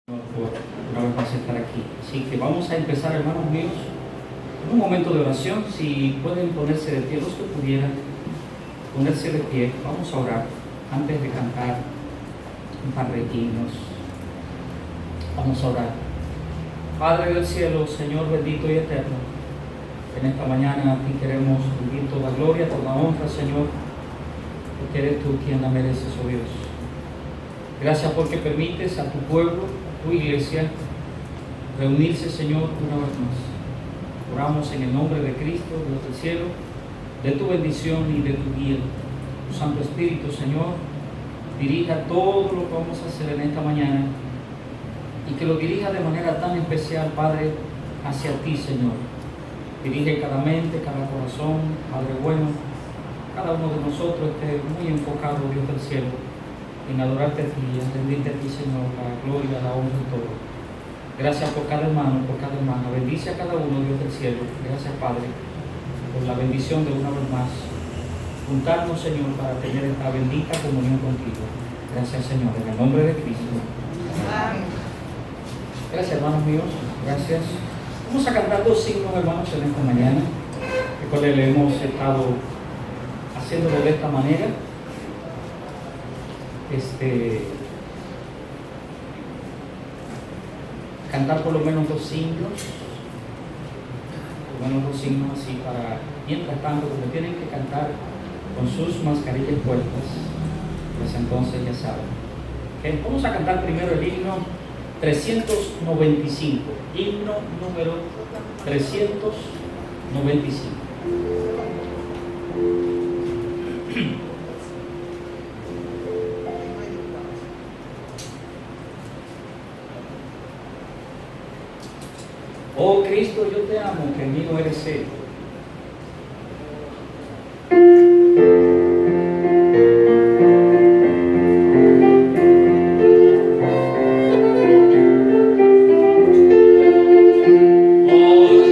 por una vez más estar aquí. Así que vamos a empezar, hermanos míos, en un momento de oración. Si pueden ponerse de pie, los que pudieran ponerse de pie, vamos a orar antes de cantar un par de himnos. Vamos a orar. Padre del cielo, Señor bendito y eterno, en esta mañana a ti queremos rendir toda gloria, toda honra, Señor, porque eres tú quien la mereces, oh Dios. Gracias porque permites a tu pueblo, a tu iglesia, reunirse, Señor, una vez más. Oramos en el nombre de Cristo, Dios del cielo, de tu bendición y de tu guía. Tu Santo Espíritu, Señor, dirija todo lo que vamos a hacer en esta mañana y que lo dirija de manera tan especial, Padre, hacia ti, Señor. Dirige cada mente, cada corazón, Padre bueno. Cada uno de nosotros esté muy enfocado, Dios del cielo, en adorarte a ti, en rendirte a ti, Señor, la gloria, la honra y todo. Gracias por cada hermano, por cada hermana. Bendice a cada uno, Dios del cielo. Gracias, Padre, por la bendición de una vez más juntarnos, Señor, para tener esta bendita comunión contigo. Gracias, Señor, en el nombre de Cristo. Amén. Gracias, hermanos míos. Gracias. Vamos a cantar dos himnos, hermanos, en esta mañana, el cual le hemos estado haciéndolo de esta manera. Cantar por lo menos dos himnos, así para, mientras tanto, como tienen que cantar con sus mascarillas puestas, pues entonces ya saben. ¿Okay? Vamos a cantar primero el himno 395, himno número 395. Oh Cristo, yo te amo, que mío eres Él. Oh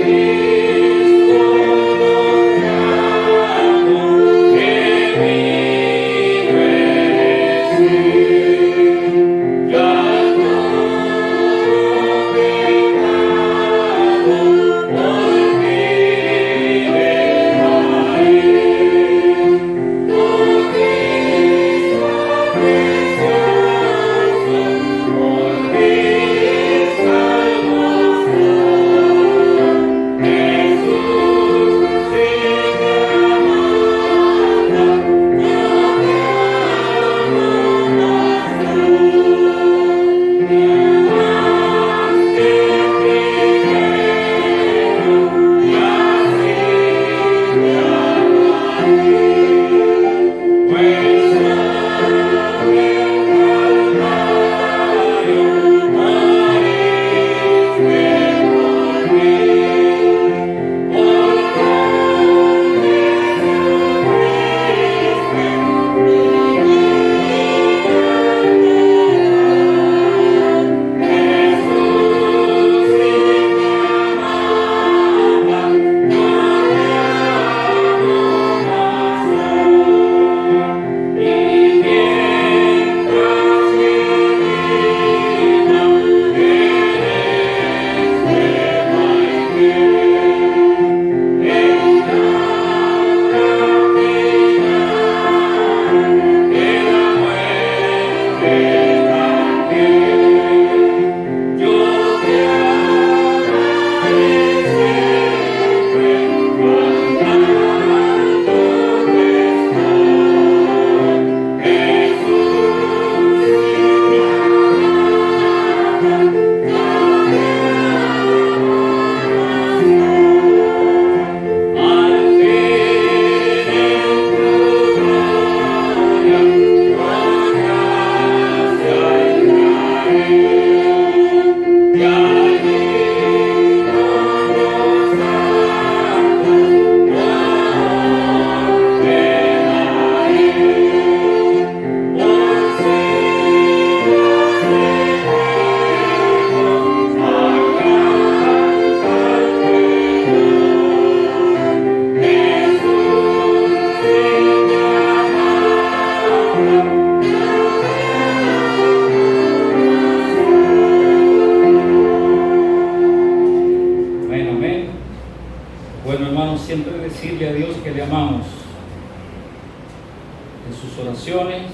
en sus oraciones,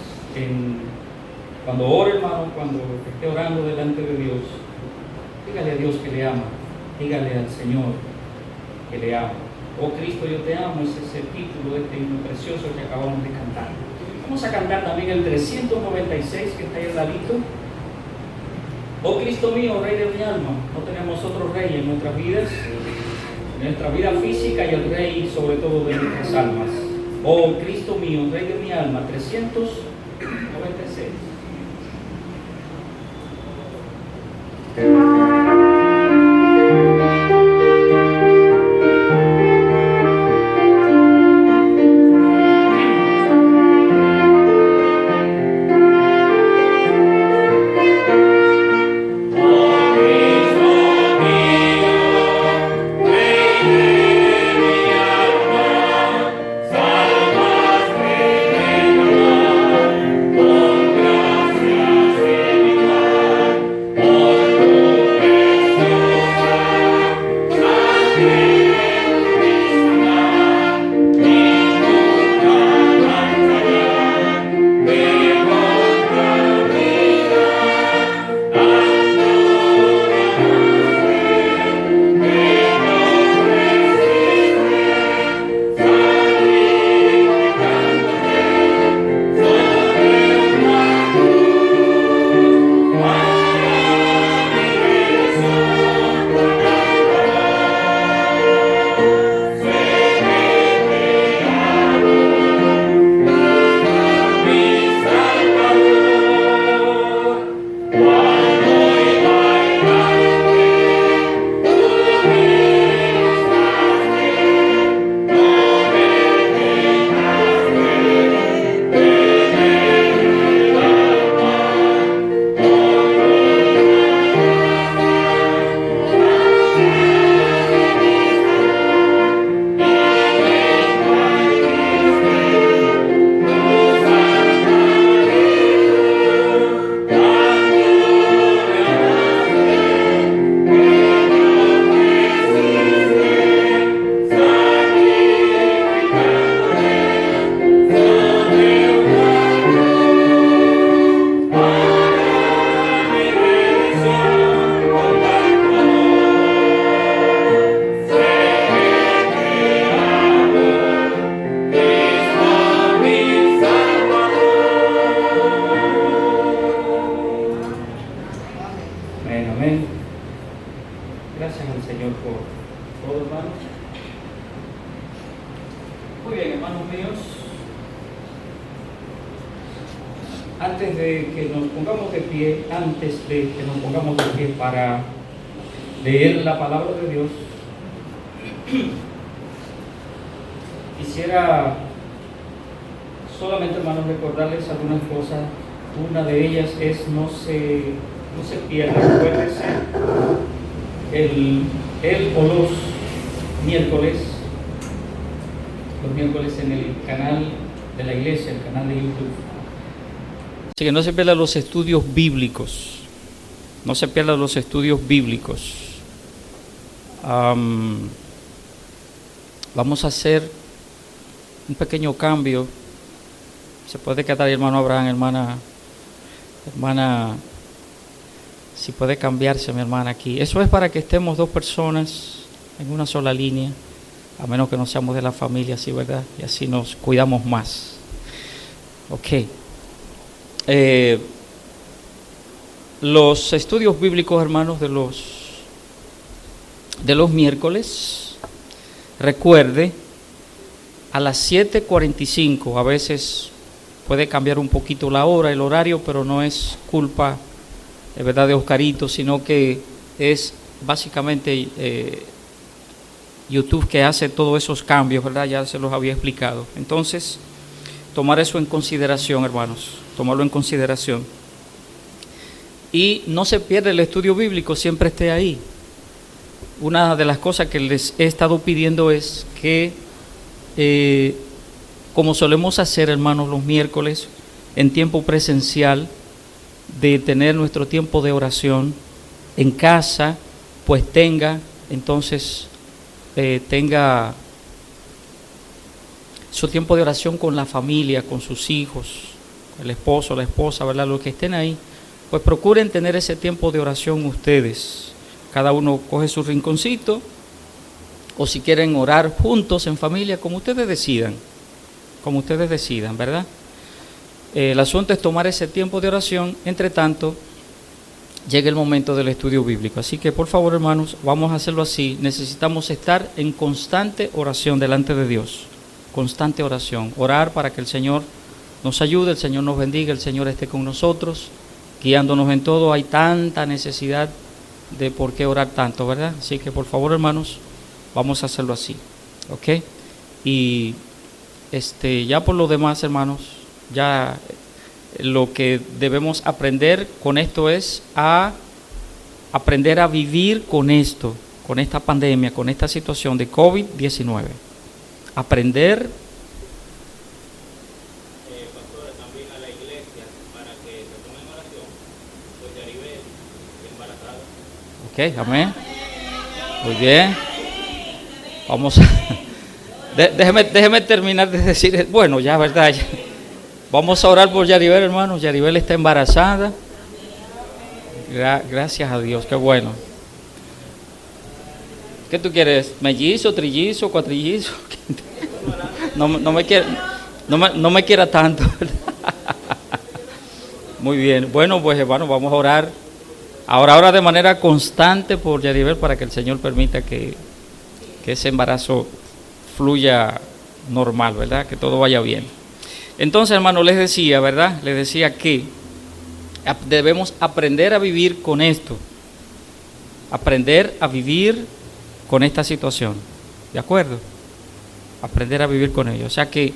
cuando ore, hermano, cuando esté orando delante de Dios, dígale a Dios que le ama, dígale al Señor que le ama. Oh Cristo, yo te amo, ese es el título de este himno precioso que acabamos de cantar. Vamos a cantar también el 396 que está ahí al ladito. Oh Cristo mío, Rey de mi alma, no tenemos otro Rey en nuestras vidas, en nuestra vida física, y el Rey sobre todo de nuestras almas. Oh Cristo mío, Rey de mi alma, 396. Amén. Gracias al Señor por todo, hermanos. Muy bien, hermanos míos. Antes de que nos pongamos de pie, para leer la palabra de Dios, quisiera solamente, hermanos, recordarles algunas cosas. Una de ellas es no se pierda, acuérdense, el o los miércoles en el canal de la iglesia, el canal de YouTube. Así que no se pierdan los estudios bíblicos, Vamos a hacer un pequeño cambio. Se puede quedar, hermano Abraham, hermana, si puede cambiarse, mi hermana, aquí. Eso es para que estemos dos personas en una sola línea, a menos que no seamos de la familia, así, ¿verdad? Y así nos cuidamos más. Ok. Los estudios bíblicos, hermanos, de los miércoles, recuerde, a las 7:45, a veces puede cambiar un poquito la hora, el horario, pero no es culpa, de verdad, de Oscarito, sino que es básicamente YouTube que hace todos esos cambios, ¿verdad? Ya se los había explicado. Entonces, tomar eso en consideración, hermanos, tomarlo en consideración. Y no se pierde el estudio bíblico, siempre esté ahí. Una de las cosas que les he estado pidiendo es que, como solemos hacer, hermanos, los miércoles, en tiempo presencial, de tener nuestro tiempo de oración en casa, pues tenga su tiempo de oración con la familia, con sus hijos, el esposo, la esposa, ¿verdad? Los que estén ahí, pues procuren tener ese tiempo de oración ustedes. Cada uno coge su rinconcito, o si quieren orar juntos en familia, como ustedes decidan, ¿verdad? El asunto es tomar ese tiempo de oración, entre tanto llega el momento del estudio bíblico. Así que por favor, hermanos, vamos a hacerlo así. Necesitamos estar en constante oración delante de Dios, constante oración, orar para que el Señor nos ayude, el Señor nos bendiga, el Señor esté con nosotros, guiándonos en todo. Hay tanta necesidad de por qué orar tanto, ¿verdad? Así que por favor, hermanos, vamos a hacerlo así, ¿ok? Y ya por lo demás, hermanos, ya lo que debemos aprender con esto es a aprender a vivir con esto, con esta pandemia, con esta situación de COVID-19. Aprender. Pastor, también a la iglesia para que se pongan en oración, pues Yaribel embarazada. Ok, amén. Muy bien. Vamos a... déjeme terminar de decir, bueno, ya, ¿verdad? Ya. Vamos a orar por Yaribel, hermanos. Yaribel está embarazada. Gracias a Dios, qué bueno. ¿Qué tú quieres? ¿Mellizo, trillizo, cuatrillizo? No me quiera tanto. Muy bien. Bueno, pues hermanos, vamos a orar. Ahora de manera constante por Yaribel para que el Señor permita que ese embarazo fluya normal, ¿verdad? Que todo vaya bien. Entonces, hermano, les decía, ¿verdad? Les decía que debemos aprender a vivir con esto. Aprender a vivir con esta situación. ¿De acuerdo? Aprender a vivir con ello. O sea que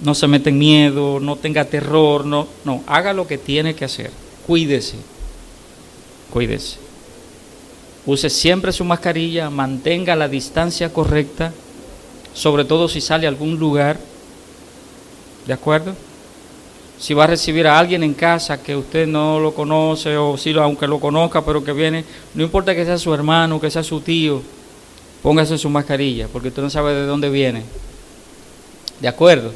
no se meta en miedo, no tenga terror, no, haga lo que tiene que hacer. Cuídese. Use siempre su mascarilla, mantenga la distancia correcta, sobre todo si sale a algún lugar. ¿De acuerdo? Si va a recibir a alguien en casa que usted no lo conoce, o si aunque lo conozca, pero que viene, no importa que sea su hermano, que sea su tío, póngase su mascarilla, porque usted no sabe de dónde viene. ¿De acuerdo?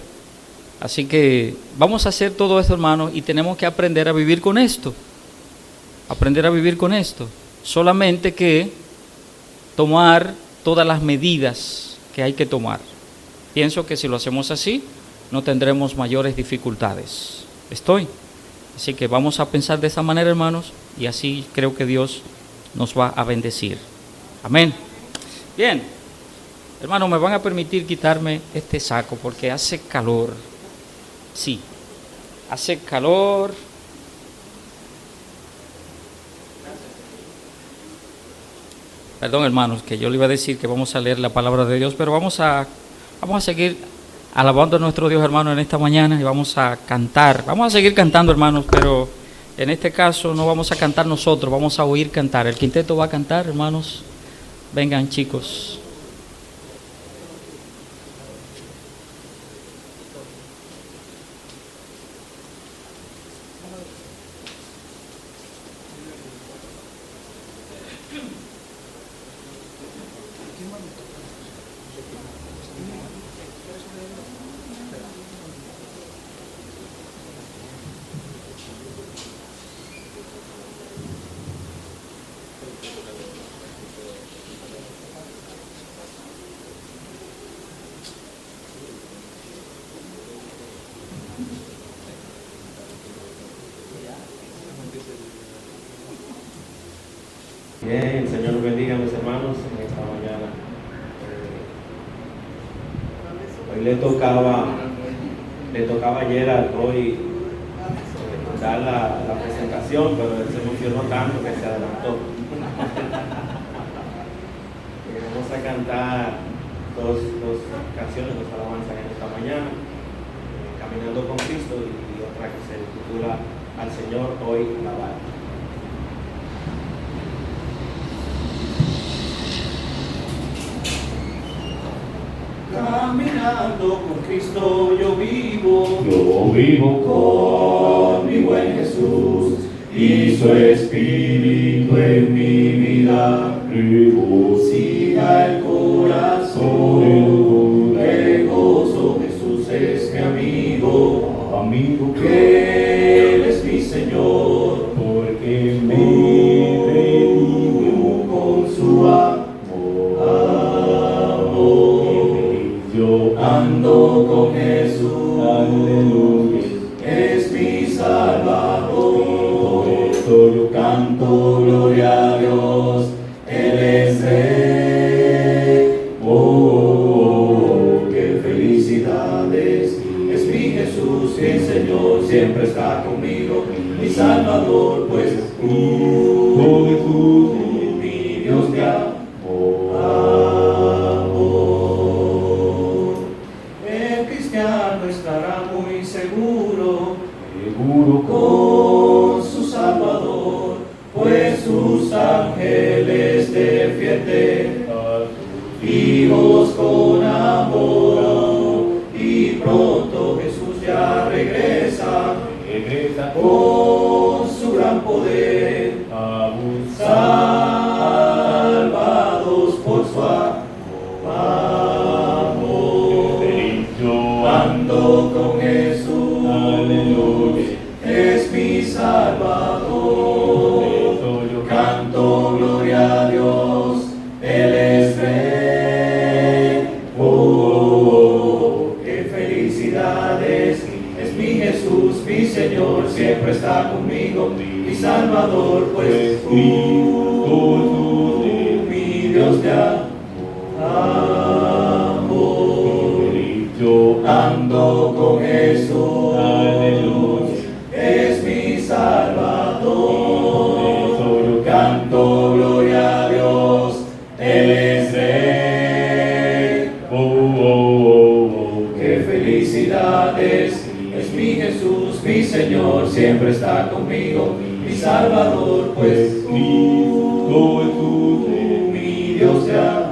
Así que vamos a hacer todo esto, hermanos, y tenemos que aprender a vivir con esto. Solamente que tomar todas las medidas que hay que tomar. Pienso que si lo hacemos así, no tendremos mayores dificultades. Así que vamos a pensar de esa manera, hermanos, y así creo que Dios nos va a bendecir. Amén. Bien, hermanos, me van a permitir quitarme este saco porque hace calor. Sí, hace calor. Perdón, hermanos, que yo le iba a decir que vamos a leer la palabra de Dios, pero vamos a seguir alabando a nuestro Dios, hermanos, en esta mañana, y vamos a cantar. Vamos a seguir cantando, hermanos, pero en este caso no vamos a cantar nosotros, vamos a oír cantar. El quinteto va a cantar, hermanos. Vengan, chicos. Bien, el Señor los bendiga, mis hermanos, en esta mañana. Hoy le tocaba ayer a Roy dar la presentación, pero él se emocionó tanto que se adelantó. Vamos a cantar dos canciones, dos alabanzas en esta mañana, Caminando con Cristo, y otra que se titula Al Señor hoy alabar. Caminando con Cristo yo vivo con mi buen Jesús, y su Espíritu en mi vida regocija el corazón, que gozo amigo, que Él es mi Señor, porque me redimió con su amor. Yo ando con Jesús, aleluya, es mi Salvador. Por eso yo canto gloria a Dios, Él es Rey. Oh, qué felicidades, es mi Jesús, mi Señor, siempre está conmigo, mi Salvador, pues oh Jesús, mi Dios de amor. El cristiano estará muy seguro con su Salvador, pues sus ángeles defienden a sus hijos con amor. Y pronto Jesús ya regresa con su gran poder, salvados por su amor. Yo ando con Jesús, aleluya, es mi Salvador. Yo canto gloria a Dios, Él es Rey. Oh, qué felicidades, es mi Jesús, mi Señor, siempre está conmigo, mi Salvador, pues tú, mi Dios de amor. Yo ando con Jesús, aleluya, es mi Salvador. Yo canto gloria a Dios, Él es Rey. Qué felicidades, es mi Jesús, mi Señor, siempre está conmigo, mi Salvador, pues tú, Jesús, mi Dios de amor.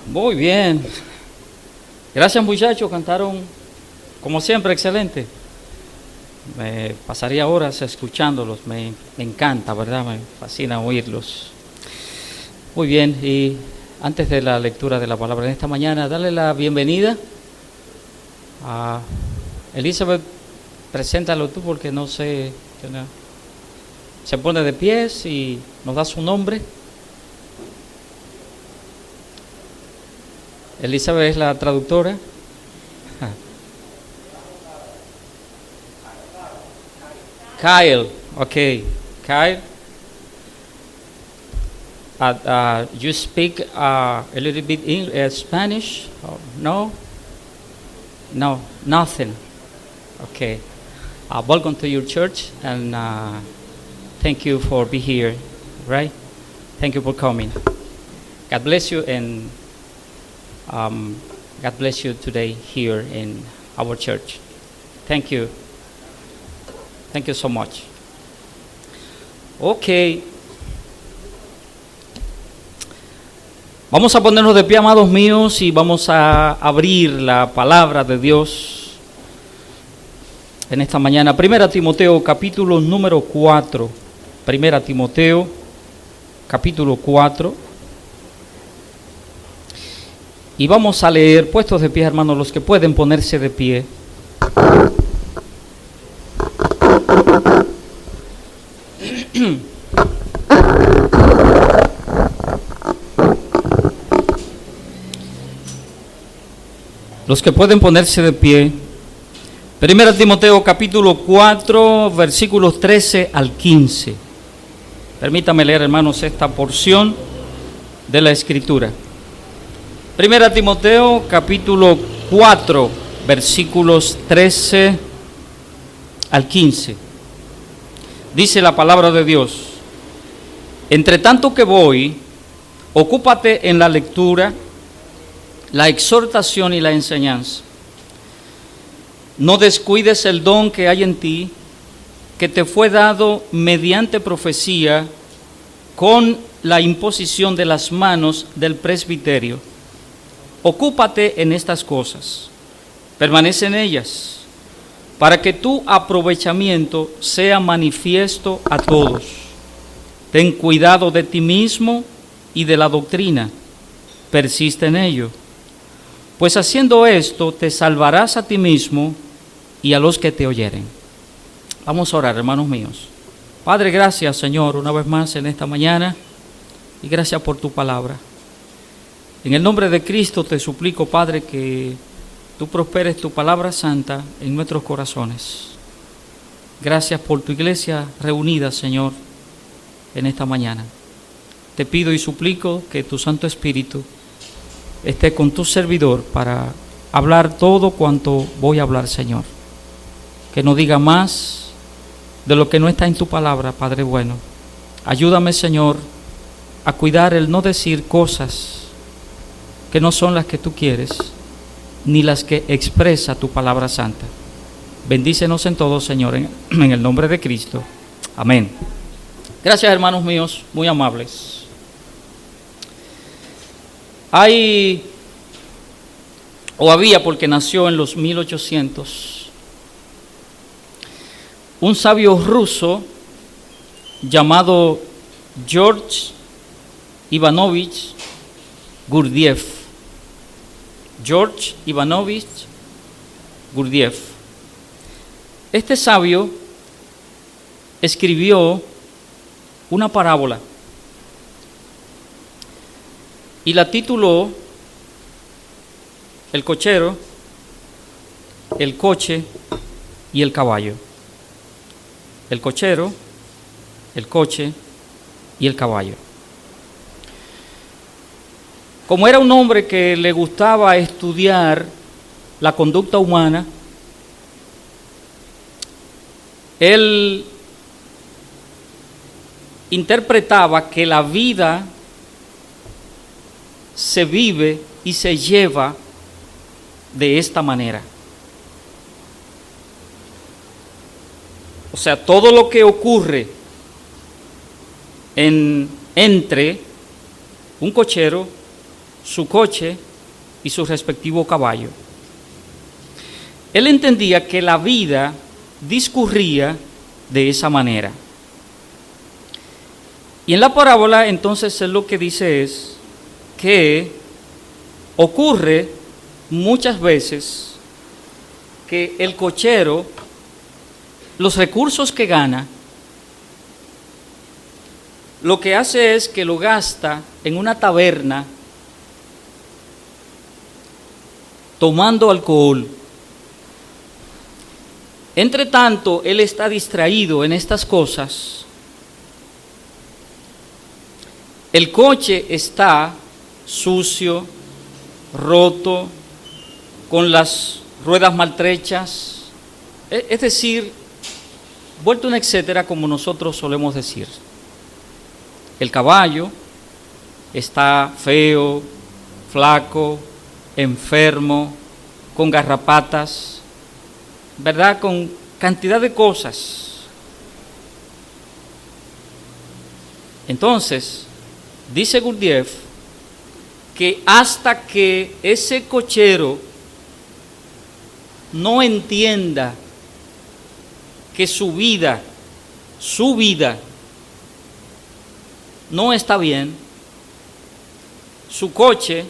Muy bien. Gracias, muchachos, cantaron como siempre excelente. Me pasaría horas escuchándolos, me encanta, ¿verdad? Me fascina oírlos. Muy bien, y antes de la lectura de la palabra en esta mañana, darle la bienvenida a Elizabeth. Preséntalo tú porque no sé, se pone de pies y nos da su nombre. Elizabeth es la traductora. Kyle, okay, Kyle. You speak a little bit Spanish? No? No, nothing. Okay. Welcome to your church, and thank you for being here, right? Thank you for coming. God bless you, and God bless you today here in our church. Thank you. Thank you so much. Okay. Vamos a ponernos de pie, amados míos, y vamos a abrir la palabra de Dios en esta mañana. 1 Timoteo, capítulo número 4. 1 Timoteo, capítulo 4. Y vamos a leer, puestos de pie, hermanos, los que pueden ponerse de pie. Los que pueden ponerse de pie. 1 Timoteo capítulo 4, versículos 13 al 15. Permítame leer, hermanos, esta porción de la Escritura. 1 Timoteo capítulo 4, versículos 13 al 15. Dice la palabra de Dios: entre tanto que voy, ocúpate en la lectura, la exhortación y la enseñanza. No descuides el don que hay en ti, que te fue dado mediante profecía, con la imposición de las manos del presbiterio. Ocúpate en estas cosas, permanece en ellas, para que tu aprovechamiento sea manifiesto a todos. Ten cuidado de ti mismo y de la doctrina, persiste en ello, pues haciendo esto te salvarás a ti mismo y a los que te oyeren. Vamos a orar, hermanos míos. Padre, gracias, Señor, una vez más en esta mañana, y gracias por tu palabra. En el nombre de Cristo te suplico, Padre, que tú prosperes tu palabra santa en nuestros corazones. Gracias por tu iglesia reunida, Señor, en esta mañana. Te pido y suplico que tu Santo Espíritu esté con tu servidor para hablar todo cuanto voy a hablar, Señor. Que no diga más de lo que no está en tu palabra, Padre bueno. Ayúdame, Señor, a cuidar el no decir cosas que no son las que tú quieres, ni las que expresa tu palabra santa. Bendícenos en todo, Señor, en el nombre de Cristo. Amén. Gracias, hermanos míos, muy amables. Había, porque nació en los 1800, un sabio ruso llamado George Ivanovich Gurdjieff. George Ivanovich Gurdjieff. Este sabio escribió una parábola y la tituló El cochero, el coche y el caballo. El cochero, el coche y el caballo. Como era un hombre que le gustaba estudiar la conducta humana, él interpretaba que la vida se vive y se lleva de esta manera. O sea, todo lo que ocurre entre un cochero su coche y su respectivo caballo. Él entendía que la vida discurría de esa manera. Y en la parábola entonces él lo que dice es que ocurre muchas veces que el cochero, los recursos que gana, lo que hace es que lo gasta en una taberna tomando alcohol. Entre tanto, él está distraído en estas cosas. El coche está sucio, roto, con las ruedas maltrechas, es decir, vuelto un etcétera, como nosotros solemos decir. El caballo está feo, flaco, enfermo, con garrapatas, ¿verdad? Con cantidad de cosas. Entonces, dice Gurdjieff que hasta que ese cochero no entienda que su vida no está bien, su coche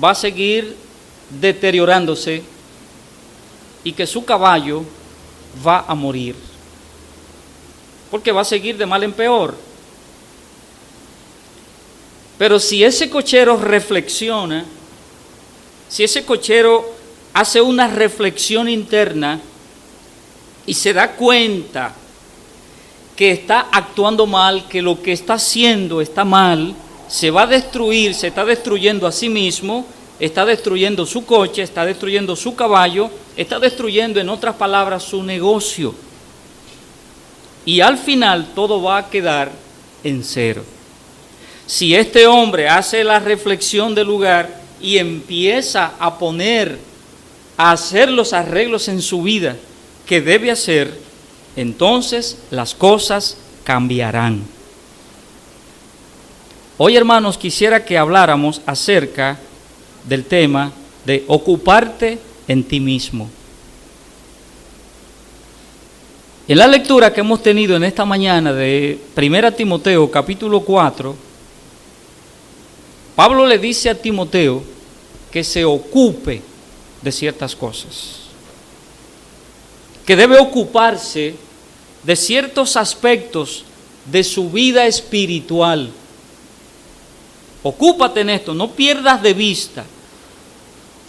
va a seguir deteriorándose y que su caballo va a morir, porque va a seguir de mal en peor. Pero si ese cochero reflexiona, si ese cochero hace una reflexión interna y se da cuenta que está actuando mal, que lo que está haciendo está mal, se va a destruir, se está destruyendo a sí mismo, está destruyendo su coche, está destruyendo su caballo, está destruyendo, en otras palabras, su negocio. Y al final todo va a quedar en cero. Si este hombre hace la reflexión del lugar y empieza a hacer los arreglos en su vida que debe hacer, entonces las cosas cambiarán. Hoy, hermanos, quisiera que habláramos acerca del tema de ocuparte en ti mismo. En la lectura que hemos tenido en esta mañana de 1 Timoteo capítulo 4, Pablo le dice a Timoteo que se ocupe de ciertas cosas, que debe ocuparse de ciertos aspectos de su vida espiritual. Ocúpate en esto, no pierdas de vista,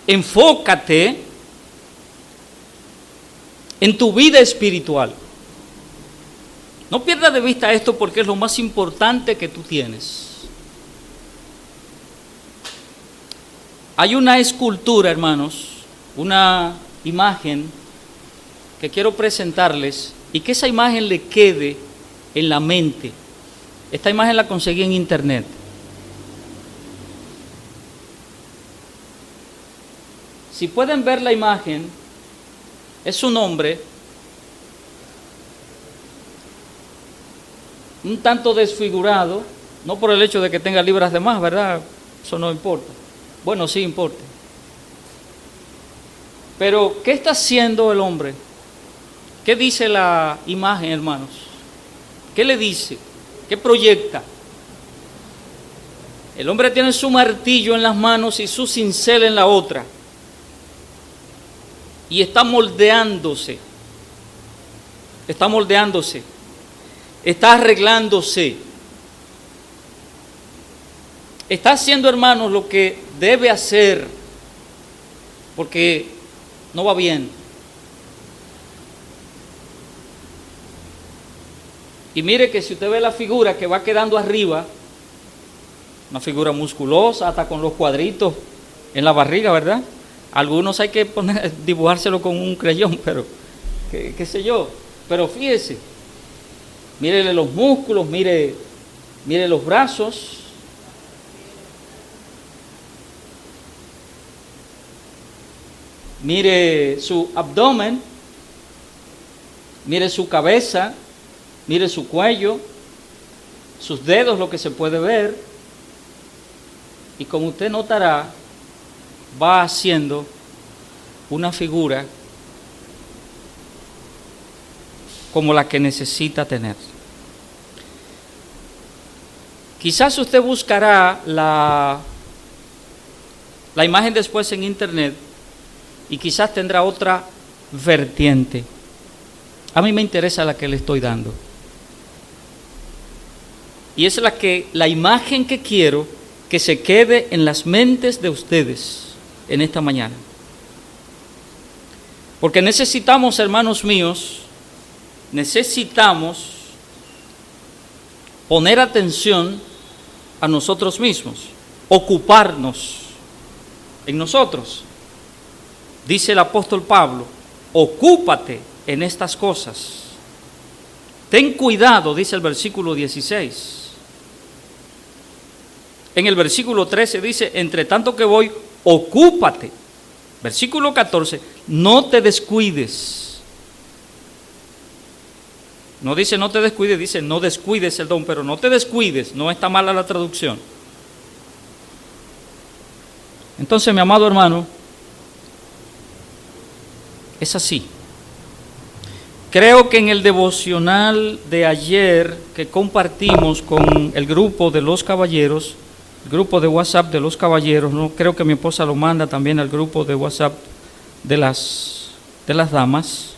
enfócate en tu vida espiritual. No pierdas de vista esto porque es lo más importante que tú tienes. Hay una escultura, hermanos, una imagen que quiero presentarles y que esa imagen le quede en la mente. Esta imagen la conseguí en internet. Si pueden ver la imagen, es un hombre un tanto desfigurado, no por el hecho de que tenga libras de más, ¿verdad? Eso no importa. Bueno, sí importa. Pero, ¿qué está haciendo el hombre? ¿Qué dice la imagen, hermanos? ¿Qué le dice? ¿Qué proyecta? El hombre tiene su martillo en las manos y su cincel en la otra. Y está moldeándose. Está moldeándose. Está arreglándose. Está haciendo, hermanos, lo que debe hacer, porque no va bien. Y mire que si usted ve la figura que va quedando arriba, una figura musculosa, hasta con los cuadritos en la barriga, ¿verdad? Algunos hay que dibujárselo con un creyón, pero qué sé yo. Pero fíjese, mírele los músculos, mire los brazos. Mire su abdomen, mire su cabeza, mire su cuello, sus dedos, lo que se puede ver. y como usted notará, va haciendo una figura como la que necesita tener. Quizás usted buscará la imagen después en internet y quizás tendrá otra vertiente. A mí me interesa la que le estoy dando. Y es la imagen que quiero que se quede en las mentes de ustedes en esta mañana. Porque necesitamos, hermanos míos, necesitamos poner atención a nosotros mismos, ocuparnos en nosotros. Dice el apóstol Pablo, ocúpate en estas cosas. Ten cuidado, dice el versículo 16. En el versículo 13 dice, entre tanto que voy, ocúpate. Versículo 14, no te descuides. No dice no te descuides, dice no descuides el don, pero no te descuides, no está mala la traducción. Entonces, mi amado hermano, es así. Creo que en el devocional de ayer que compartimos con el grupo de los caballeros, el grupo de WhatsApp de los caballeros, no creo que mi esposa lo manda también al grupo de WhatsApp de las damas.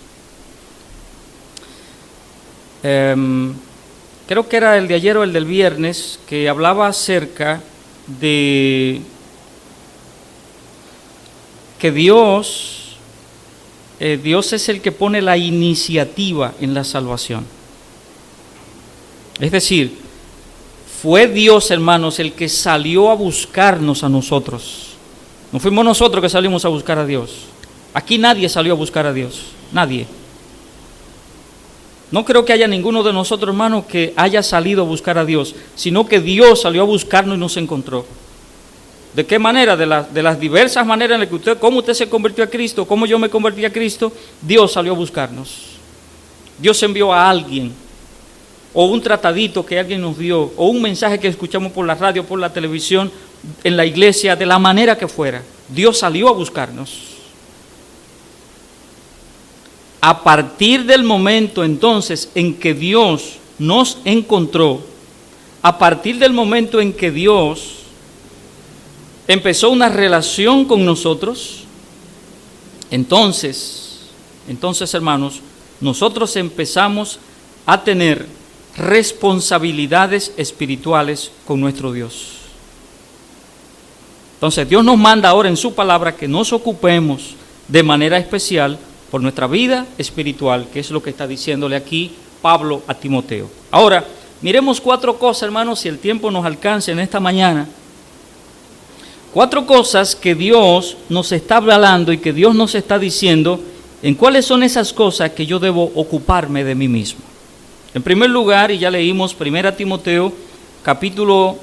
Creo que era el de ayer o el del viernes, que hablaba acerca de que Dios es el que pone la iniciativa en la salvación. Es decir, fue Dios, hermanos, el que salió a buscarnos a nosotros. No fuimos nosotros que salimos a buscar a Dios. Aquí nadie salió a buscar a Dios, nadie. No creo que haya ninguno de nosotros, hermanos, que haya salido a buscar a Dios, sino que Dios salió a buscarnos y nos encontró. ¿De qué manera? De las diversas maneras en las que cómo usted se convirtió a Cristo, cómo yo me convertí a Cristo, Dios salió a buscarnos. Dios envió a alguien, o un tratadito que alguien nos dio, o un mensaje que escuchamos por la radio, por la televisión, en la iglesia, de la manera que fuera. Dios salió a buscarnos. A partir del momento entonces en que Dios nos encontró, a partir del momento en que Dios empezó una relación con nosotros, entonces hermanos, nosotros empezamos a tener responsabilidades espirituales con nuestro Dios. Entonces Dios nos manda ahora en su palabra que nos ocupemos de manera especial por nuestra vida espiritual, que es lo que está diciéndole aquí Pablo a Timoteo. Ahora, miremos 4 cosas, hermanos, si el tiempo nos alcanza en esta mañana. 4 cosas que Dios nos está hablando y que Dios nos está diciendo en cuáles son esas cosas que yo debo ocuparme de mí mismo. En primer lugar, y ya leímos 1 Timoteo, capítulo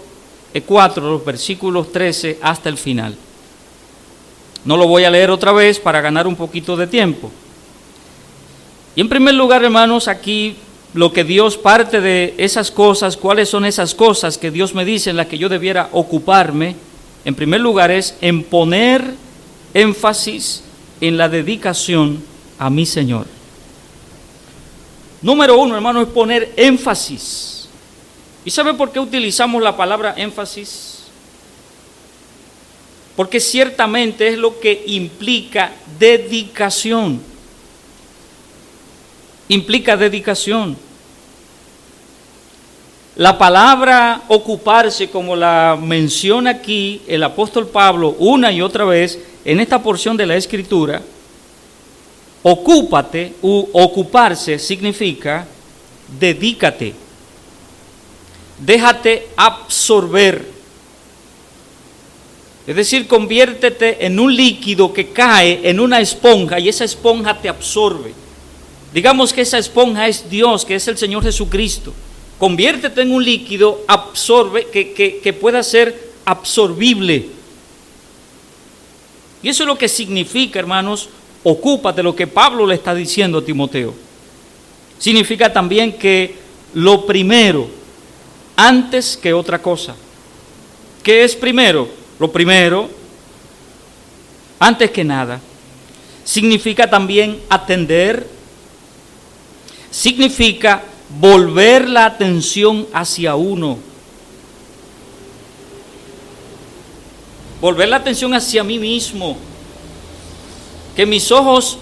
4, los versículos 13 hasta el final. No lo voy a leer otra vez para ganar un poquito de tiempo. Y en primer lugar, hermanos, aquí lo que Dios parte de esas cosas, cuáles son esas cosas que Dios me dice en las que yo debiera ocuparme, en primer lugar es en poner énfasis en la dedicación a mi Señor. Número 1, hermano, es poner énfasis. ¿Y sabe por qué utilizamos la palabra énfasis? Porque ciertamente es lo que implica dedicación. Implica dedicación. La palabra ocuparse, como la menciona aquí el apóstol Pablo una y otra vez en esta porción de la Escritura, ocúpate u ocuparse significa dedícate, déjate absorber. Es decir, conviértete en un líquido que cae en una esponja y esa esponja te absorbe. Digamos que esa esponja es Dios, que es el Señor Jesucristo. Conviértete en un líquido absorbe, que pueda ser absorbible. Y eso es lo que significa, hermanos, ocúpate, lo que Pablo le está diciendo a Timoteo. Significa también que lo primero, antes que otra cosa. ¿Qué es primero? Lo primero, antes que nada, significa también atender, significa volver la atención hacia uno. Volver la atención hacia mí mismo. Que mis ojos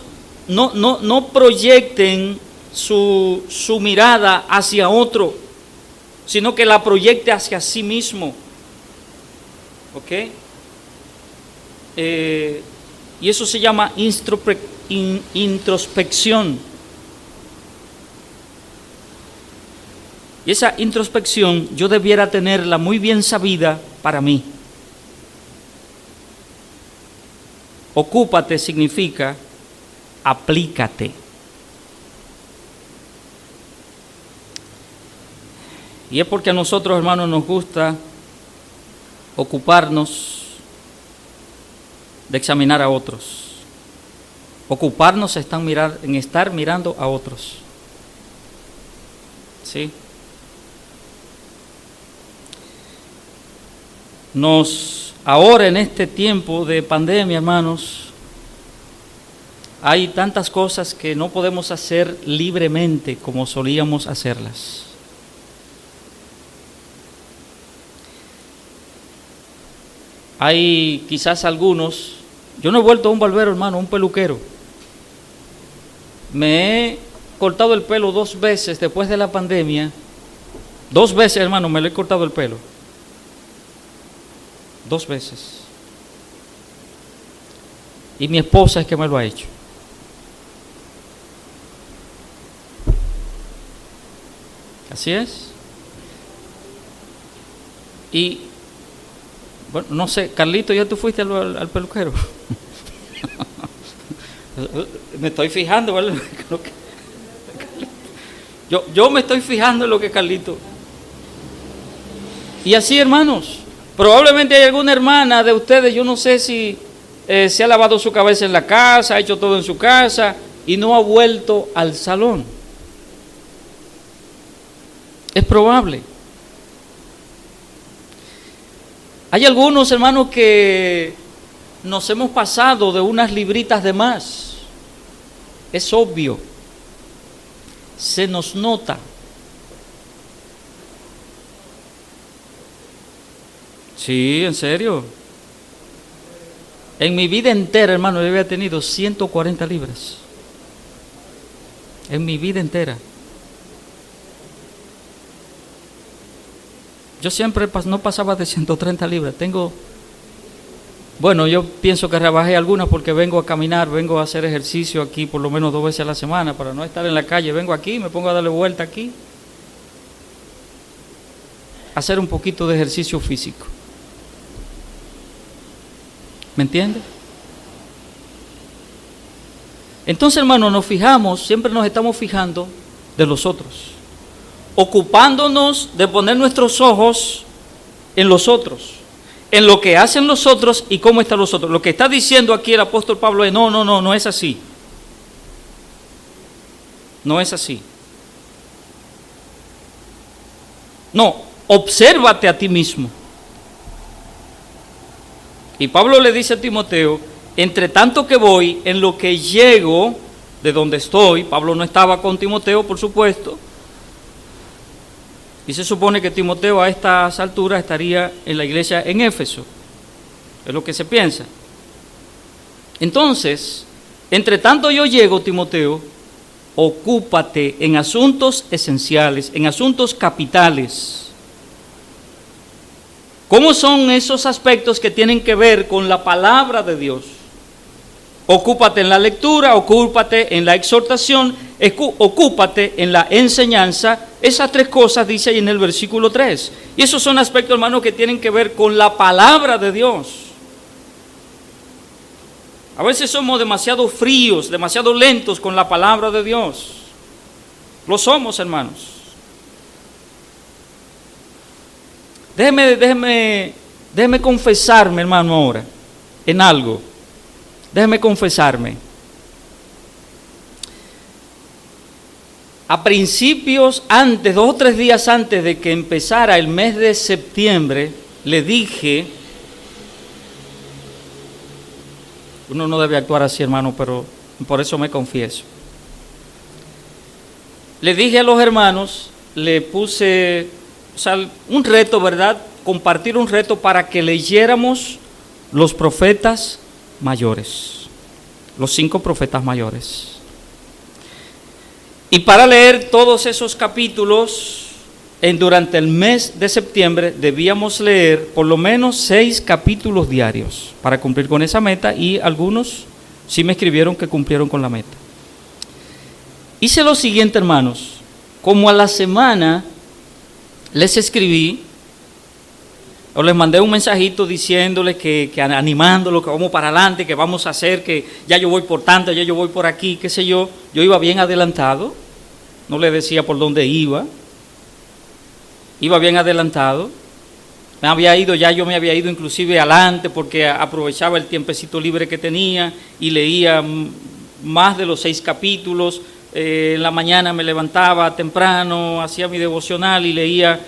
no proyecten su mirada hacia otro, sino que la proyecte hacia sí mismo. ¿Ok? Y eso se llama introspección. Y esa introspección yo debiera tenerla muy bien sabida para mí. Ocúpate significa aplícate. Y es porque a nosotros, hermanos, nos gusta ocuparnos de examinar a otros. Ocuparnos en estar mirando a otros. ¿Sí? Ahora en este tiempo de pandemia, hermanos, hay tantas cosas que no podemos hacer libremente como solíamos hacerlas. Hay quizás algunos, yo no he vuelto a un barbero, hermano, un peluquero. Me he cortado el pelo 2 veces después de la pandemia. 2 veces, hermano, me lo he cortado el pelo. 2 veces. Y mi esposa es que me lo ha hecho. Así es. Y bueno, no sé, Carlito, ¿ya tú fuiste al peluquero? Me estoy fijando, ¿vale? Yo me estoy fijando en lo que Carlito. Y así, hermanos, probablemente hay alguna hermana de ustedes, yo no sé si se ha lavado su cabeza en la casa, ha hecho todo en su casa y no ha vuelto al salón. Es probable. Hay algunos, hermanos, que nos hemos pasado de unas libritas de más. Es obvio. Se nos nota. Sí, en serio. En mi vida entera, hermano, yo había tenido 140 libras. En mi vida entera. Yo siempre no pasaba de 130 libras. Bueno, yo pienso que rebajé algunas porque vengo a caminar, vengo a hacer ejercicio aquí por lo menos 2 veces a la semana para no estar en la calle. Vengo aquí, me pongo a darle vuelta aquí. Hacer un poquito de ejercicio físico. ¿Me entiende? Entonces, hermano, siempre nos estamos fijando de los otros. Ocupándonos de poner nuestros ojos en los otros, en lo que hacen los otros y cómo están los otros. Lo que está diciendo aquí el apóstol Pablo es, no es así. No es así. No, obsérvate a ti mismo. Y Pablo le dice a Timoteo, entre tanto que voy, en lo que llego de donde estoy, Pablo no estaba con Timoteo, por supuesto, y se supone que Timoteo a estas alturas estaría en la iglesia en Éfeso. Es lo que se piensa. Entonces, entre tanto yo llego, Timoteo, ocúpate en asuntos esenciales, en asuntos capitales. ¿Cómo son esos aspectos que tienen que ver con la palabra de Dios? Ocúpate en la lectura, ocúpate en la exhortación, ocúpate en la enseñanza. Esas 3 cosas dice ahí en el versículo 3. Y esos son aspectos, hermanos, que tienen que ver con la palabra de Dios. A veces somos demasiado fríos, demasiado lentos con la palabra de Dios. Lo somos, hermanos. Déjeme confesarme, hermano, ahora, en algo. Déjeme confesarme. A principios, 2 o 3 días antes de que empezara el mes de septiembre, le dije Uno no debe actuar así, hermano, pero por eso me confieso. Le dije a los hermanos, le puse, un reto, ¿verdad? Compartir un reto para que leyéramos los profetas mayores, los 5 profetas mayores. Y para leer todos esos capítulos, durante el mes de septiembre debíamos leer por lo menos 6 capítulos diarios para cumplir con esa meta, y algunos sí me escribieron que cumplieron con la meta. Hice lo siguiente, hermanos, como a la semana les escribí o les mandé un mensajito diciéndoles que animándolos, que vamos para adelante, que vamos a hacer, que ya yo voy por tanto, ya yo voy por aquí, qué sé yo. Yo iba bien adelantado, no les decía por dónde iba bien adelantado. Yo me había ido inclusive adelante porque aprovechaba el tiempecito libre que tenía y leía más de los 6 capítulos. En la mañana me levantaba temprano, hacía mi devocional y leía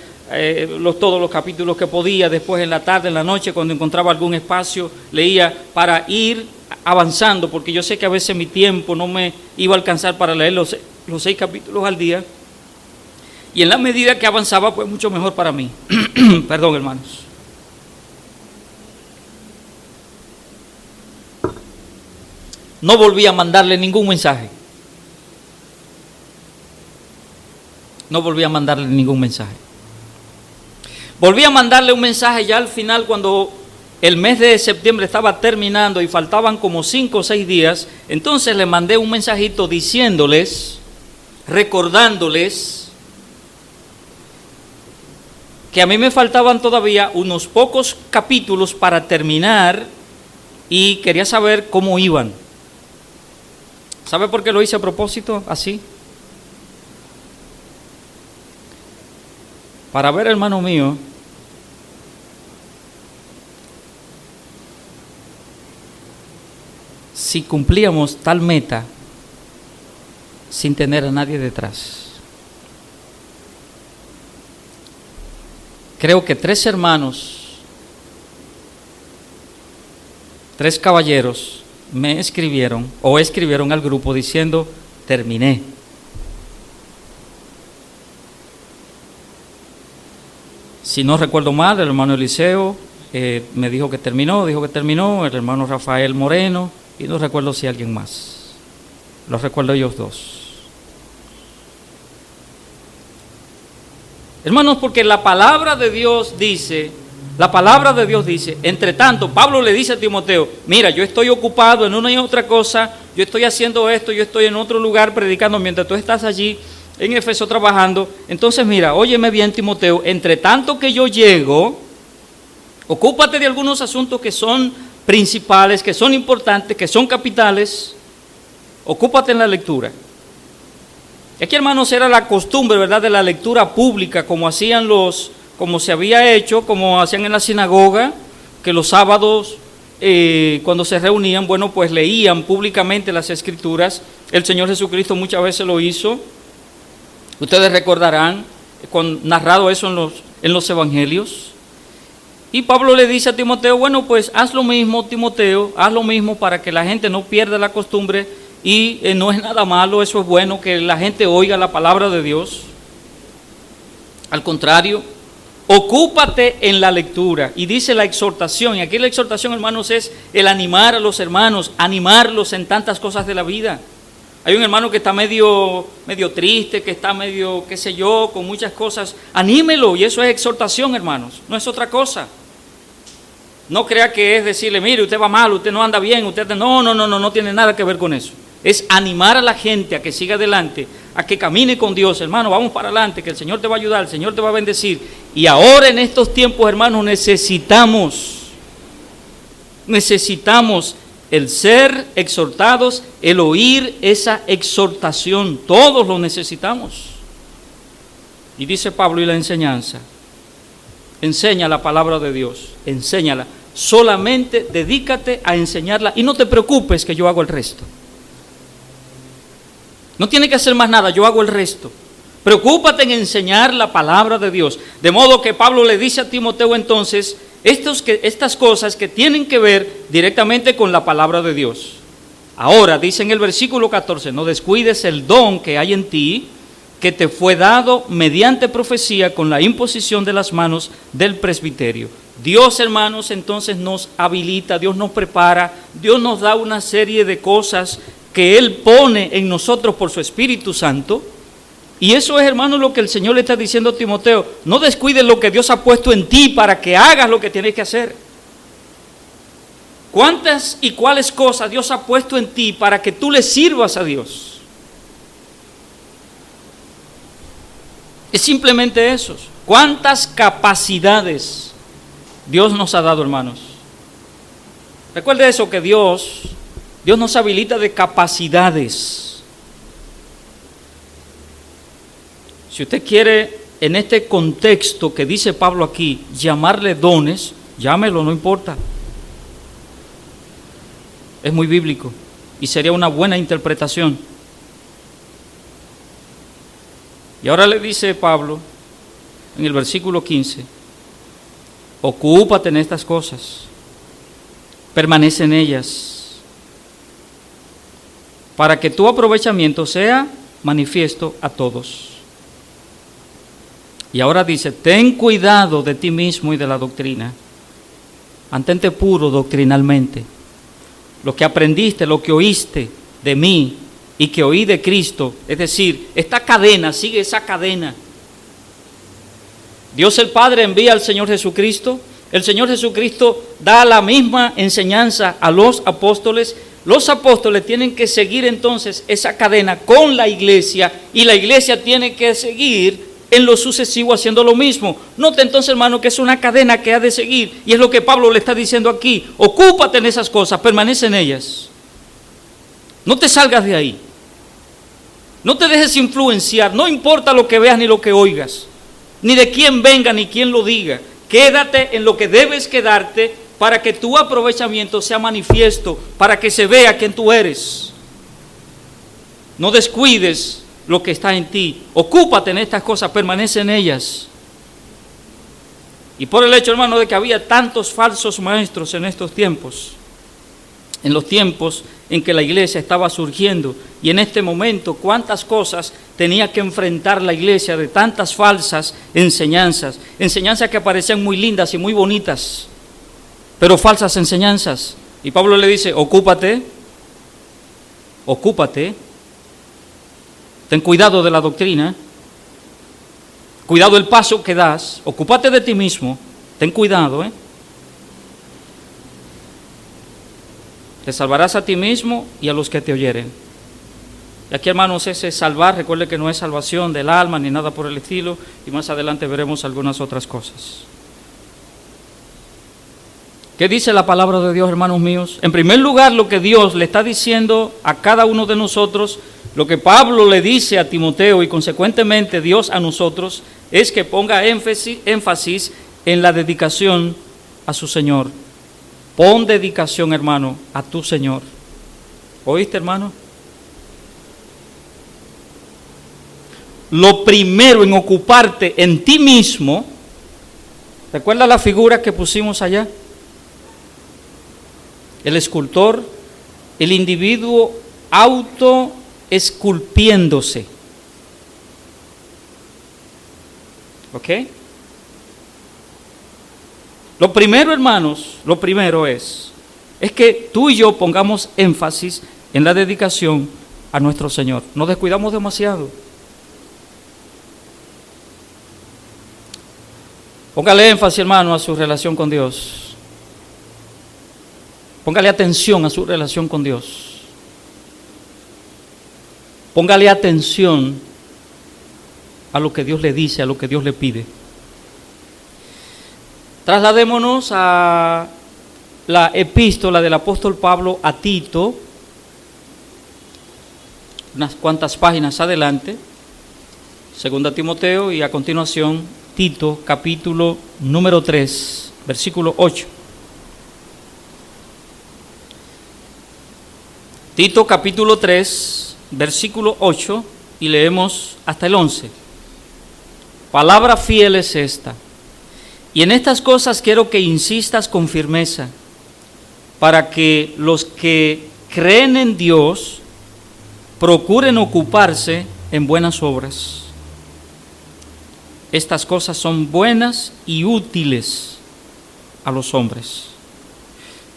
todos los capítulos que podía. Después en la tarde, en la noche, cuando encontraba algún espacio, leía para ir avanzando, porque yo sé que a veces mi tiempo no me iba a alcanzar para leer los 6 capítulos al día. Y en la medida que avanzaba, pues mucho mejor para mí. Perdón, hermanos. No volví a mandarle ningún mensaje. Volví a mandarle un mensaje ya al final, cuando el mes de septiembre estaba terminando y faltaban como 5 o 6 días. Entonces le mandé un mensajito diciéndoles, recordándoles que a mí me faltaban todavía unos pocos capítulos para terminar y quería saber cómo iban. ¿Sabe por qué lo hice a propósito así? Para ver, hermano mío, si cumplíamos tal meta sin tener a nadie detrás. Creo que 3 hermanos, 3 caballeros me escribieron al grupo diciendo, terminé. Si no recuerdo mal, el hermano Eliseo me dijo que terminó, el hermano Rafael Moreno, y no recuerdo si alguien más. Los recuerdo ellos 2. Hermanos, porque la palabra de Dios dice, entre tanto, Pablo le dice a Timoteo, mira, yo estoy ocupado en una y otra cosa, yo estoy haciendo esto, yo estoy en otro lugar predicando mientras tú estás allí en Éfeso trabajando. Entonces mira, óyeme bien, Timoteo, entre tanto que yo llego, ocúpate de algunos asuntos que son principales, que son importantes, que son capitales, ocúpate en la lectura. Aquí, hermanos, era la costumbre, ¿verdad?, de la lectura pública, como se había hecho, como hacían en la sinagoga, que los sábados, cuando se reunían, bueno, pues leían públicamente las Escrituras. El Señor Jesucristo muchas veces lo hizo. Ustedes recordarán, narrado eso en los Evangelios. Y Pablo le dice a Timoteo, bueno, pues haz lo mismo, Timoteo, haz lo mismo para que la gente no pierda la costumbre. Y no es nada malo, eso es bueno, que la gente oiga la palabra de Dios. Al contrario, ocúpate en la lectura. Y dice la exhortación, y aquí la exhortación, hermanos, es el animar a los hermanos, animarlos en tantas cosas de la vida. Hay un hermano que está medio triste, que está medio, qué sé yo, con muchas cosas. Anímelo, y eso es exhortación, hermanos, no es otra cosa. No crea que es decirle, mire, usted va mal, usted no anda bien, no tiene nada que ver con eso. Es animar a la gente a que siga adelante, a que camine con Dios. Hermano, vamos para adelante, que el Señor te va a ayudar, el Señor te va a bendecir. Y ahora en estos tiempos, hermanos, necesitamos el ser exhortados, el oír esa exhortación. Todos lo necesitamos. Y dice Pablo, y la enseñanza. Enseña la palabra de Dios, enséñala. Solamente dedícate a enseñarla y no te preocupes que yo hago el resto. No tiene que hacer más nada, yo hago el resto. Preocúpate en enseñar la palabra de Dios. De modo que Pablo le dice a Timoteo entonces estas cosas que tienen que ver directamente con la palabra de Dios. Ahora, dice en el versículo 14, no descuides el don que hay en ti, que te fue dado mediante profecía con la imposición de las manos del presbiterio. Dios, hermanos, entonces nos habilita, Dios nos prepara, Dios nos da una serie de cosas que Él pone en nosotros por su Espíritu Santo. Y eso es, hermanos, lo que el Señor le está diciendo a Timoteo. No descuides lo que Dios ha puesto en ti para que hagas lo que tienes que hacer. ¿Cuántas y cuáles cosas Dios ha puesto en ti para que tú le sirvas a Dios? Es simplemente eso. ¿Cuántas capacidades Dios nos ha dado, hermanos? Recuerde eso, que Dios nos habilita de capacidades. Si usted quiere, en este contexto que dice Pablo aquí, llamarle dones, llámelo, no importa. Es muy bíblico y sería una buena interpretación. Y ahora le dice Pablo en el versículo 15, ocúpate en estas cosas, permanece en ellas, para que tu aprovechamiento sea manifiesto a todos. Y ahora dice, ten cuidado de ti mismo y de la doctrina, mantente puro doctrinalmente. Lo que aprendiste, lo que oíste de mí y que oí de Cristo, es decir, esta cadena, sigue esa cadena. Dios el Padre envía al Señor Jesucristo, el Señor Jesucristo da la misma enseñanza a los apóstoles tienen que seguir entonces esa cadena con la iglesia y la iglesia tiene que seguir en lo sucesivo haciendo lo mismo. Note entonces, hermano, que es una cadena que ha de seguir y es lo que Pablo le está diciendo aquí. Ocúpate en esas cosas, permanece en ellas. No te salgas de ahí. No te dejes influenciar, no importa lo que veas ni lo que oigas, ni de quién venga ni quién lo diga. Quédate en lo que debes quedarte para que tu aprovechamiento sea manifiesto, para que se vea quién tú eres. No descuides lo que está en ti, ocúpate en estas cosas, permanece en ellas. Y por el hecho, hermano, de que había tantos falsos maestros en estos tiempos, en los tiempos en que la iglesia estaba surgiendo, y en este momento cuántas cosas tenía que enfrentar la iglesia de tantas falsas enseñanzas que parecían muy lindas y muy bonitas, pero falsas enseñanzas. Y Pablo le dice, ocúpate, ten cuidado de la doctrina, cuidado el paso que das, ocúpate de ti mismo, ten cuidado, Te salvarás a ti mismo y a los que te oyeren. Y aquí, hermanos, ese salvar, recuerde que no es salvación del alma ni nada por el estilo, y más adelante veremos algunas otras cosas. ¿Qué dice la palabra de Dios, hermanos míos? En primer lugar, lo que Dios le está diciendo a cada uno de nosotros, lo que Pablo le dice a Timoteo y consecuentemente Dios a nosotros, es que ponga énfasis en la dedicación a su Señor. Pon dedicación, hermano, a tu Señor. ¿Oíste, hermano? Lo primero en ocuparte en ti mismo, ¿recuerda la figura que pusimos allá? El escultor, el individuo autoesculpiéndose. ¿Ok? Lo primero, hermanos, es que tú y yo pongamos énfasis en la dedicación a nuestro Señor. Nos descuidamos demasiado. Póngale énfasis, hermano, a su relación con Dios. Póngale atención a su relación con Dios. Póngale atención a lo que Dios le dice, a lo que Dios le pide. Trasladémonos a la epístola del apóstol Pablo a Tito, unas cuantas páginas adelante, 2 Timoteo, y a continuación Tito, capítulo número 3, versículo 8. Tito, capítulo 3, versículo 8, y leemos hasta el 11. Palabra fiel es esta: Y en estas cosas quiero que insistas con firmeza, para que los que creen en Dios procuren ocuparse en buenas obras. Estas cosas son buenas y útiles a los hombres.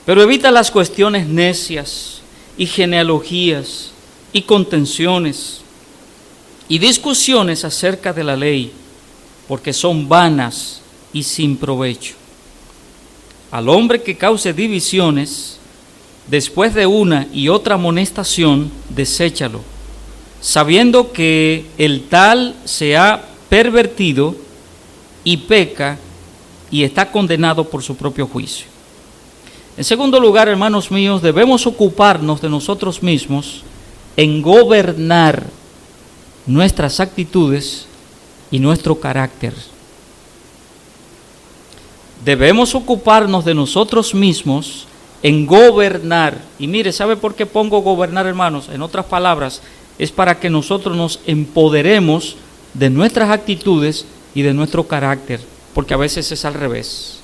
Pero evita las cuestiones necias y genealogías y contenciones y discusiones acerca de la ley, porque son vanas y sin provecho. Al hombre que cause divisiones, después de una y otra amonestación, deséchalo, sabiendo que el tal se ha pervertido y peca y está condenado por su propio juicio. En segundo lugar, hermanos míos, debemos ocuparnos de nosotros mismos en gobernar nuestras actitudes y nuestro carácter. Debemos ocuparnos de nosotros mismos en gobernar. Y mire, ¿sabe por qué pongo gobernar, hermanos? En otras palabras, es para que nosotros nos empoderemos de nuestras actitudes y de nuestro carácter, porque a veces es al revés.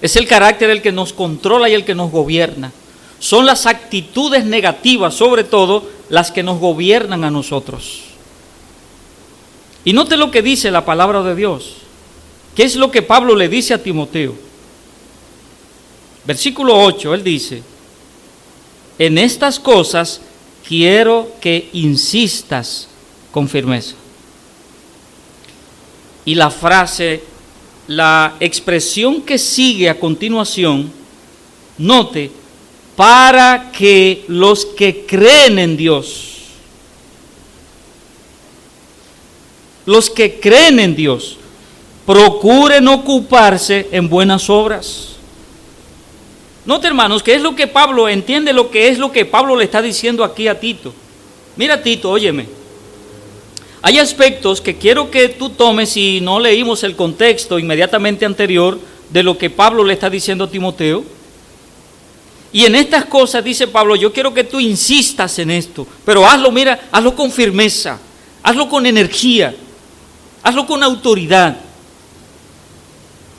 Es el carácter el que nos controla y el que nos gobierna. Son las actitudes negativas, sobre todo, las que nos gobiernan a nosotros. Y note lo que dice la palabra de Dios. ¿Qué es lo que Pablo le dice a Timoteo? Versículo 8, él dice: en estas cosas quiero que insistas con firmeza. Y la frase, la expresión que sigue a continuación, note, para que los que creen en Dios, los que creen en Dios, procuren ocuparse en buenas obras. Note, hermanos, que es lo que Pablo entiende, lo que es lo que Pablo le está diciendo aquí a Tito. Mira, Tito, óyeme. Hay aspectos que quiero que tú tomes, y no leímos el contexto inmediatamente anterior de lo que Pablo le está diciendo a Timoteo. Y en estas cosas, dice Pablo, yo quiero que tú insistas en esto, pero hazlo, mira, hazlo con firmeza, hazlo con energía, hazlo con autoridad.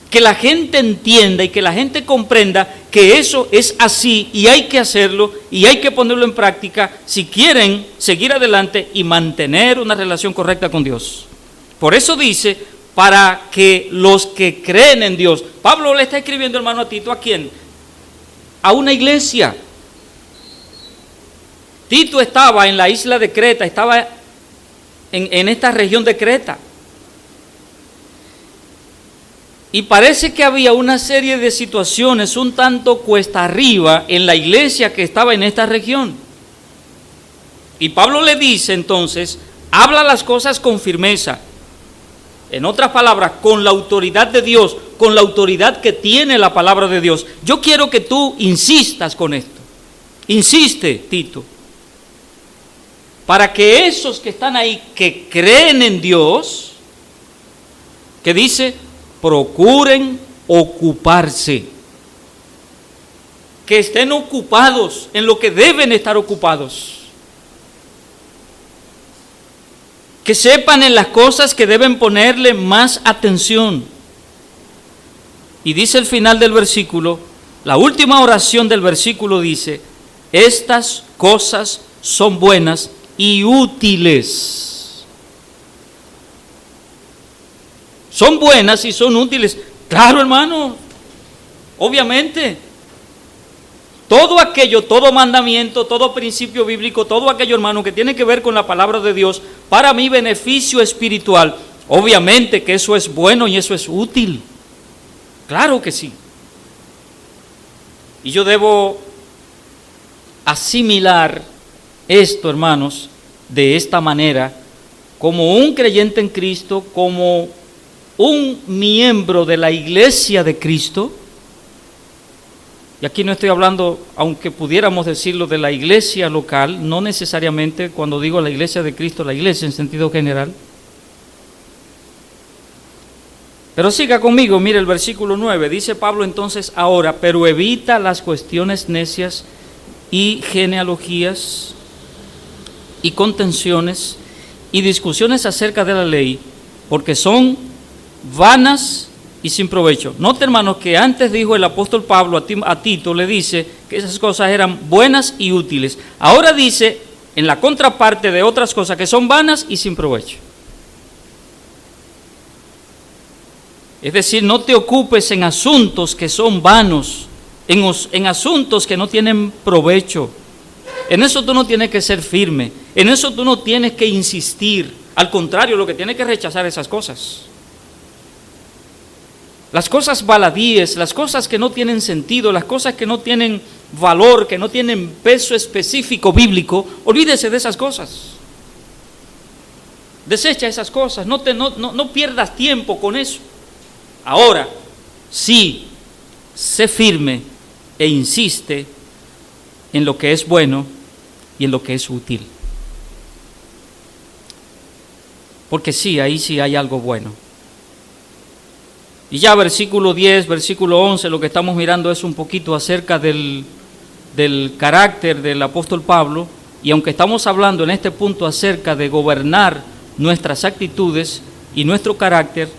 Que la gente entienda y que la gente comprenda que eso es así y hay que hacerlo y hay que ponerlo en práctica si quieren seguir adelante y mantener una relación correcta con Dios. Por eso dice, para que los que creen en Dios. Pablo le está escribiendo, hermano, a Tito, ¿a quién? A una iglesia. Tito estaba en la isla de Creta, estaba en esta región de Creta. Y parece que había una serie de situaciones un tanto cuesta arriba en la iglesia que estaba en esta región. Y Pablo le dice entonces, habla las cosas con firmeza. En otras palabras, con la autoridad de Dios, con la autoridad que tiene la palabra de Dios. Yo quiero que tú insistas con esto. Insiste, Tito. Para que esos que están ahí, que creen en Dios, que dice, procuren ocuparse, que estén ocupados en lo que deben estar ocupados, que sepan en las cosas que deben ponerle más atención. Y dice el final del versículo, la última oración del versículo dice, estas cosas son buenas y útiles. Son buenas y son útiles. Claro, hermano, obviamente. Todo aquello, todo mandamiento, todo principio bíblico, todo aquello, hermano, que tiene que ver con la palabra de Dios, para mi beneficio espiritual, obviamente que eso es bueno y eso es útil. Claro que sí. Y yo debo asimilar esto, hermanos, de esta manera, como un creyente en Cristo, como un miembro de la iglesia de Cristo. Y aquí no estoy hablando, aunque pudiéramos decirlo, de la iglesia local, no necesariamente cuando digo la iglesia de Cristo, la iglesia en sentido general. Pero siga conmigo, mire el versículo 9, dice Pablo entonces ahora, pero evita las cuestiones necias y genealogías y contenciones y discusiones acerca de la ley, porque son vanas y sin provecho. Note, hermanos, que antes dijo el apóstol Pablo a Tito, le dice que esas cosas eran buenas y útiles. Ahora dice, en la contraparte de otras cosas, que son vanas y sin provecho. Es decir, no te ocupes en asuntos que son vanos, en asuntos que no tienen provecho. En eso tú no tienes que ser firme, en eso tú no tienes que insistir. Al contrario, lo que tienes que rechazar esas cosas. Las cosas baladíes, las cosas que no tienen sentido, las cosas que no tienen valor, que no tienen peso específico bíblico, olvídese de esas cosas. Desecha esas cosas, no pierdas tiempo con eso. Ahora, sí, sé firme e insiste en lo que es bueno y en lo que es útil. Porque sí, ahí sí hay algo bueno. Y ya versículo 10, versículo 11, lo que estamos mirando es un poquito acerca del carácter del apóstol Pablo, y aunque estamos hablando en este punto acerca de gobernar nuestras actitudes y nuestro carácter,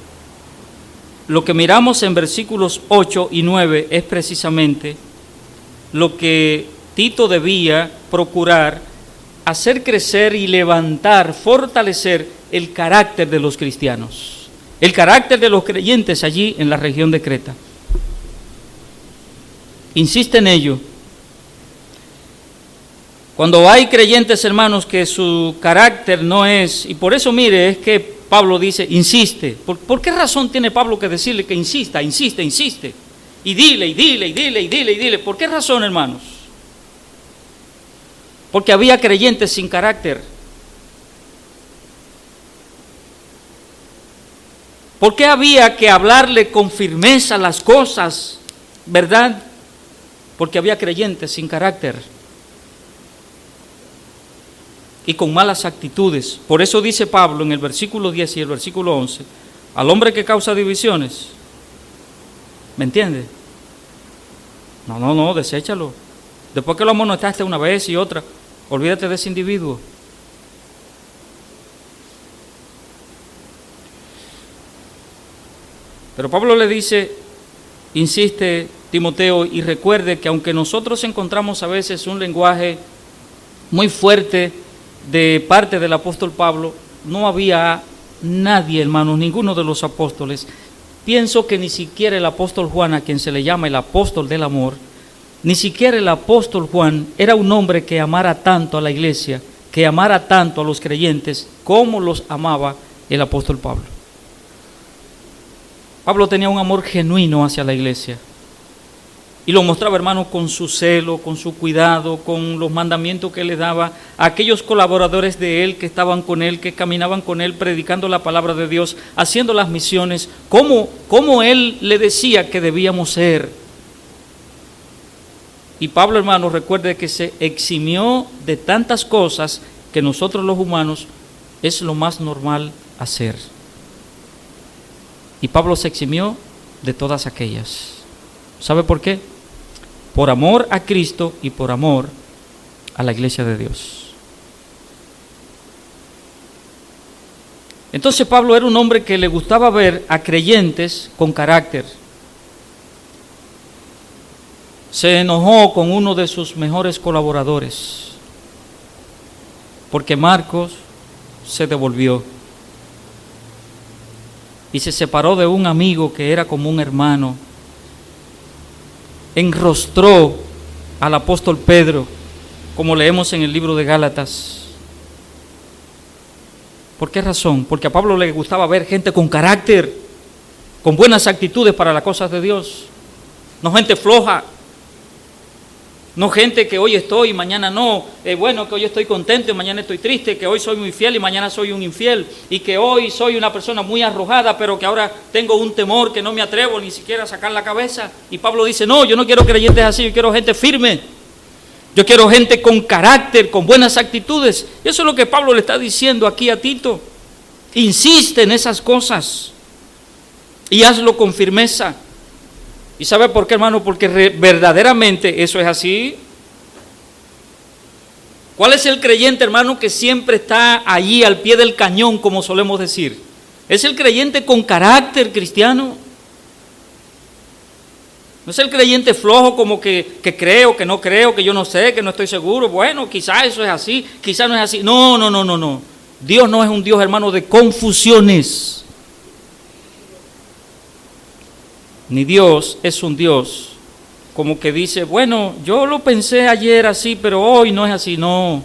lo que miramos en versículos 8 y 9 es precisamente lo que Tito debía procurar hacer crecer y levantar, fortalecer el carácter de los cristianos. El carácter de los creyentes allí en la región de Creta. Insiste en ello. Cuando hay creyentes, hermanos, que su carácter no es, y por eso mire, es que Pablo dice, insiste. ¿Por qué razón tiene Pablo que decirle que insista, insiste? Y dile. ¿Por qué razón, hermanos? Porque había creyentes sin carácter. ¿Por qué había que hablarle con firmeza las cosas, verdad? Porque había creyentes sin carácter y con malas actitudes. Por eso dice Pablo en el versículo 10 y el versículo 11, al hombre que causa divisiones, ¿me entiende? No, deséchalo. Después que lo amonestaste una vez y otra, olvídate de ese individuo. Pero Pablo le dice, insiste Timoteo, y recuerde que aunque nosotros encontramos a veces un lenguaje muy fuerte de parte del apóstol Pablo, no había nadie, hermanos, ninguno de los apóstoles. Pienso que ni siquiera el apóstol Juan, a quien se le llama el apóstol del amor, ni siquiera el apóstol Juan era un hombre que amara tanto a la iglesia, que amara tanto a los creyentes, como los amaba el apóstol Pablo. Pablo tenía un amor genuino hacia la iglesia y lo mostraba, hermano, con su celo, con su cuidado, con los mandamientos que le daba a aquellos colaboradores de él que estaban con él, que caminaban con él, predicando la palabra de Dios, haciendo las misiones, como él le decía que debíamos ser. Y Pablo, hermano, recuerde que se eximió de tantas cosas que nosotros los humanos es lo más normal hacer. Y Pablo se eximió de todas aquellas. ¿Sabe por qué? Por amor a Cristo y por amor a la iglesia de Dios. Entonces Pablo era un hombre que le gustaba ver a creyentes con carácter. Se enojó con uno de sus mejores colaboradores, porque Marcos se devolvió y se separó de un amigo que era como un hermano. Enrostró al apóstol Pedro, como leemos en el libro de Gálatas. ¿Por qué razón? Porque a Pablo le gustaba ver gente con carácter, con buenas actitudes para las cosas de Dios. No gente floja, no gente que hoy estoy y mañana no, bueno, que hoy estoy contento y mañana estoy triste, que hoy soy muy fiel y mañana soy un infiel, y que hoy soy una persona muy arrojada, pero que ahora tengo un temor que no me atrevo ni siquiera a sacar la cabeza. Y Pablo dice, no, yo no quiero creyentes así, yo quiero gente firme, yo quiero gente con carácter, con buenas actitudes. Y eso es lo que Pablo le está diciendo aquí a Tito. Insiste en esas cosas y hazlo con firmeza. ¿Y sabe por qué, hermano? Porque verdaderamente eso es así. ¿Cuál es el creyente, hermano, que siempre está allí al pie del cañón, como solemos decir? Es el creyente con carácter cristiano. No es el creyente flojo como que creo, que no creo, que yo no sé, que no estoy seguro. Bueno, quizás eso es así, quizás no es así. No. Dios no es un Dios, hermano, de confusiones. Ni Dios es un Dios como que dice, bueno, yo lo pensé ayer así, pero hoy no es así. No.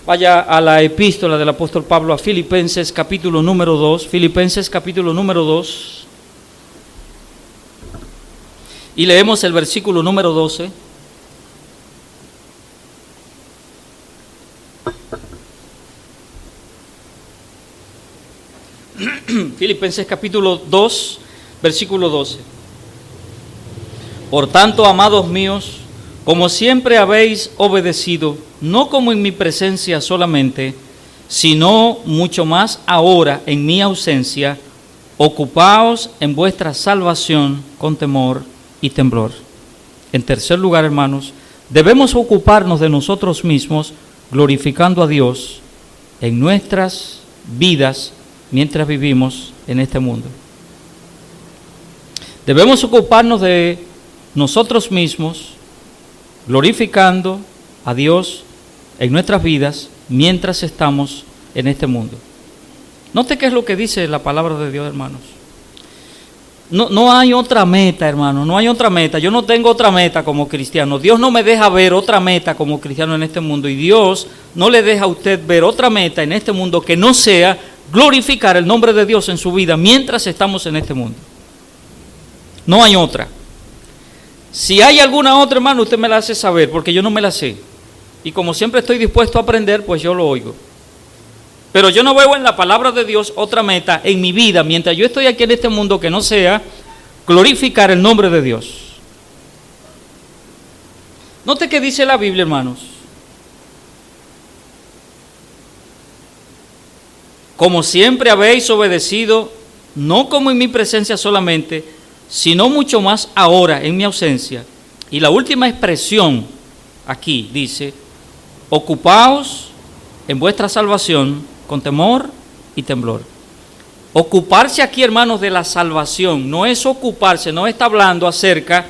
Vaya a la epístola del apóstol Pablo a Filipenses capítulo número 2, Filipenses capítulo número 2, y leemos el versículo número 12. Filipenses capítulo 2, versículo 12. Por tanto, amados míos, como siempre habéis obedecido, no como en mi presencia solamente, sino mucho más ahora en mi ausencia, ocupaos en vuestra salvación con temor y temblor. En tercer lugar, hermanos, debemos ocuparnos de nosotros mismos, glorificando a Dios en nuestras vidas mientras vivimos en este mundo. Debemos ocuparnos de nosotros mismos, glorificando a Dios en nuestras vidas mientras estamos en este mundo. Note qué es lo que dice la palabra de Dios, hermanos. No hay otra meta, hermano, no hay otra meta. Yo no tengo otra meta como cristiano. Dios no me deja ver otra meta como cristiano en este mundo, y Dios no le deja a usted ver otra meta en este mundo que no sea glorificar el nombre de Dios en su vida mientras estamos en este mundo. No hay otra. Si hay alguna otra, hermano, usted me la hace saber, porque yo no me la sé. Y como siempre estoy dispuesto a aprender, pues yo lo oigo. Pero yo no veo en la palabra de Dios otra meta en mi vida, mientras yo estoy aquí en este mundo, que no sea glorificar el nombre de Dios. Note que dice la Biblia, hermanos. Como siempre habéis obedecido, no como en mi presencia solamente, sino mucho más ahora en mi ausencia. Y la última expresión aquí dice, ocupaos en vuestra salvación con temor y temblor. Ocuparse aquí, hermanos, de la salvación, no es ocuparse, no está hablando acerca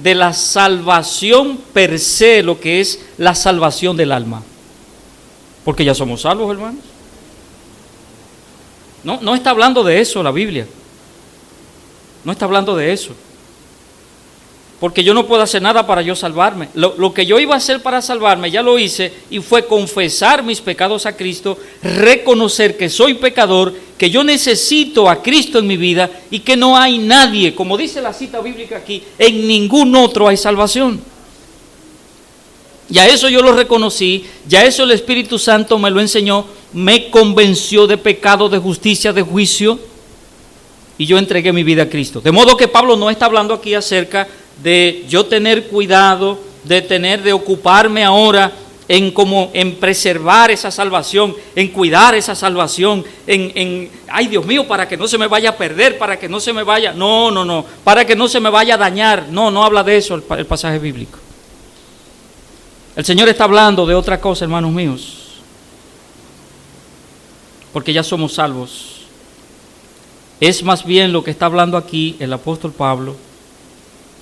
de la salvación per se, lo que es la salvación del alma. Porque ya somos salvos, hermanos. No está hablando de eso la Biblia. No está hablando de eso. Porque yo no puedo hacer nada para yo salvarme. Lo que yo iba a hacer para salvarme, ya lo hice, y fue confesar mis pecados a Cristo, reconocer que soy pecador, que yo necesito a Cristo en mi vida, y que no hay nadie, como dice la cita bíblica aquí, en ningún otro hay salvación. Ya eso yo lo reconocí, ya eso el Espíritu Santo me lo enseñó, me convenció de pecado, de justicia, de juicio, y yo entregué mi vida a Cristo. De modo que Pablo no está hablando aquí acerca de yo tener cuidado, de ocuparme ahora en preservar esa salvación, en cuidar esa salvación, ay Dios mío, para que no se me vaya a perder, para que no se me vaya, no, para que no se me vaya a dañar. No habla de eso el pasaje bíblico. El Señor está hablando de otra cosa, hermanos míos, porque ya somos salvos. Es más bien lo que está hablando aquí el apóstol Pablo,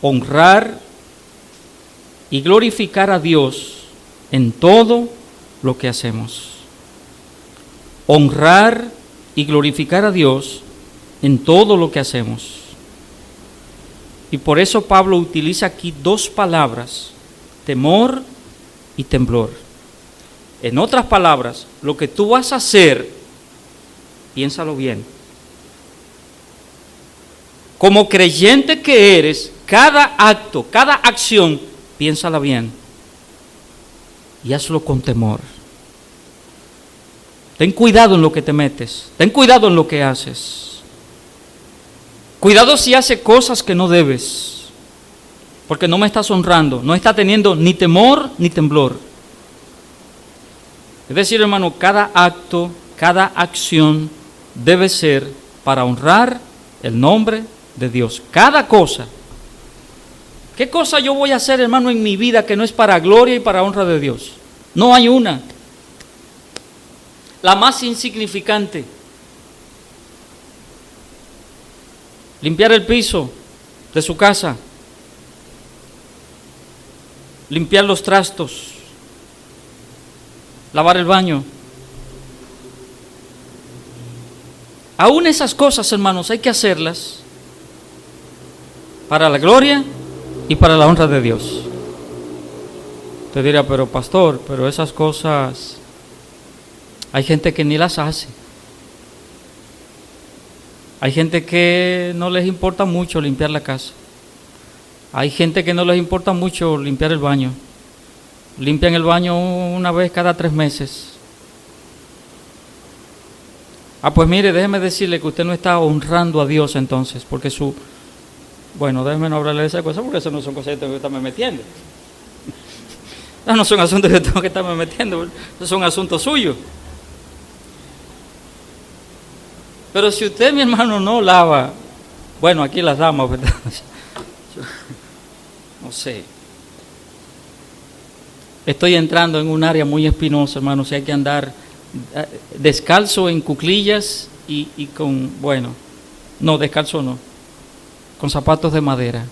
honrar y glorificar a Dios en todo lo que hacemos. Honrar y glorificar a Dios en todo lo que hacemos. Y por eso Pablo utiliza aquí dos palabras, temor y temblor. En otras palabras, lo que tú vas a hacer, piénsalo bien. Como creyente que eres, cada acto, cada acción, piénsala bien y hazlo con temor. Ten cuidado en lo que te metes, ten cuidado en lo que haces. Cuidado si haces cosas que no debes, porque no me estás honrando, no estás teniendo ni temor ni temblor. Es decir, hermano, cada acto, cada acción debe ser para honrar el nombre de Dios. Cada cosa. ¿Qué cosa yo voy a hacer, hermano, en mi vida que no es para gloria y para honra de Dios? No hay una. La más insignificante. limpiar el piso de su casa, limpiar los trastos, lavar el baño. Aún esas cosas, hermanos, hay que hacerlas para la gloria y para la honra de Dios. Te dirá, pero pastor, pero esas cosas hay gente que ni las hace. Hay gente que no les importa mucho limpiar la casa. Hay gente que no les importa mucho limpiar el baño. Limpian el baño una vez cada 3 meses. Pues mire, déjeme decirle que usted no está honrando a Dios entonces, porque bueno, déjeme no hablarle de esa cosa, porque eso no son cosas que tengo que estarme metiendo. No son asuntos que tengo que estarme metiendo, esos son asuntos suyos. Pero si usted, mi hermano, no lava, bueno, aquí las damas, ¿verdad? No sé. Estoy entrando en un área muy espinosa, hermano, si hay que andar descalzo en cuclillas y con, bueno, no, descalzo no, con zapatos de madera.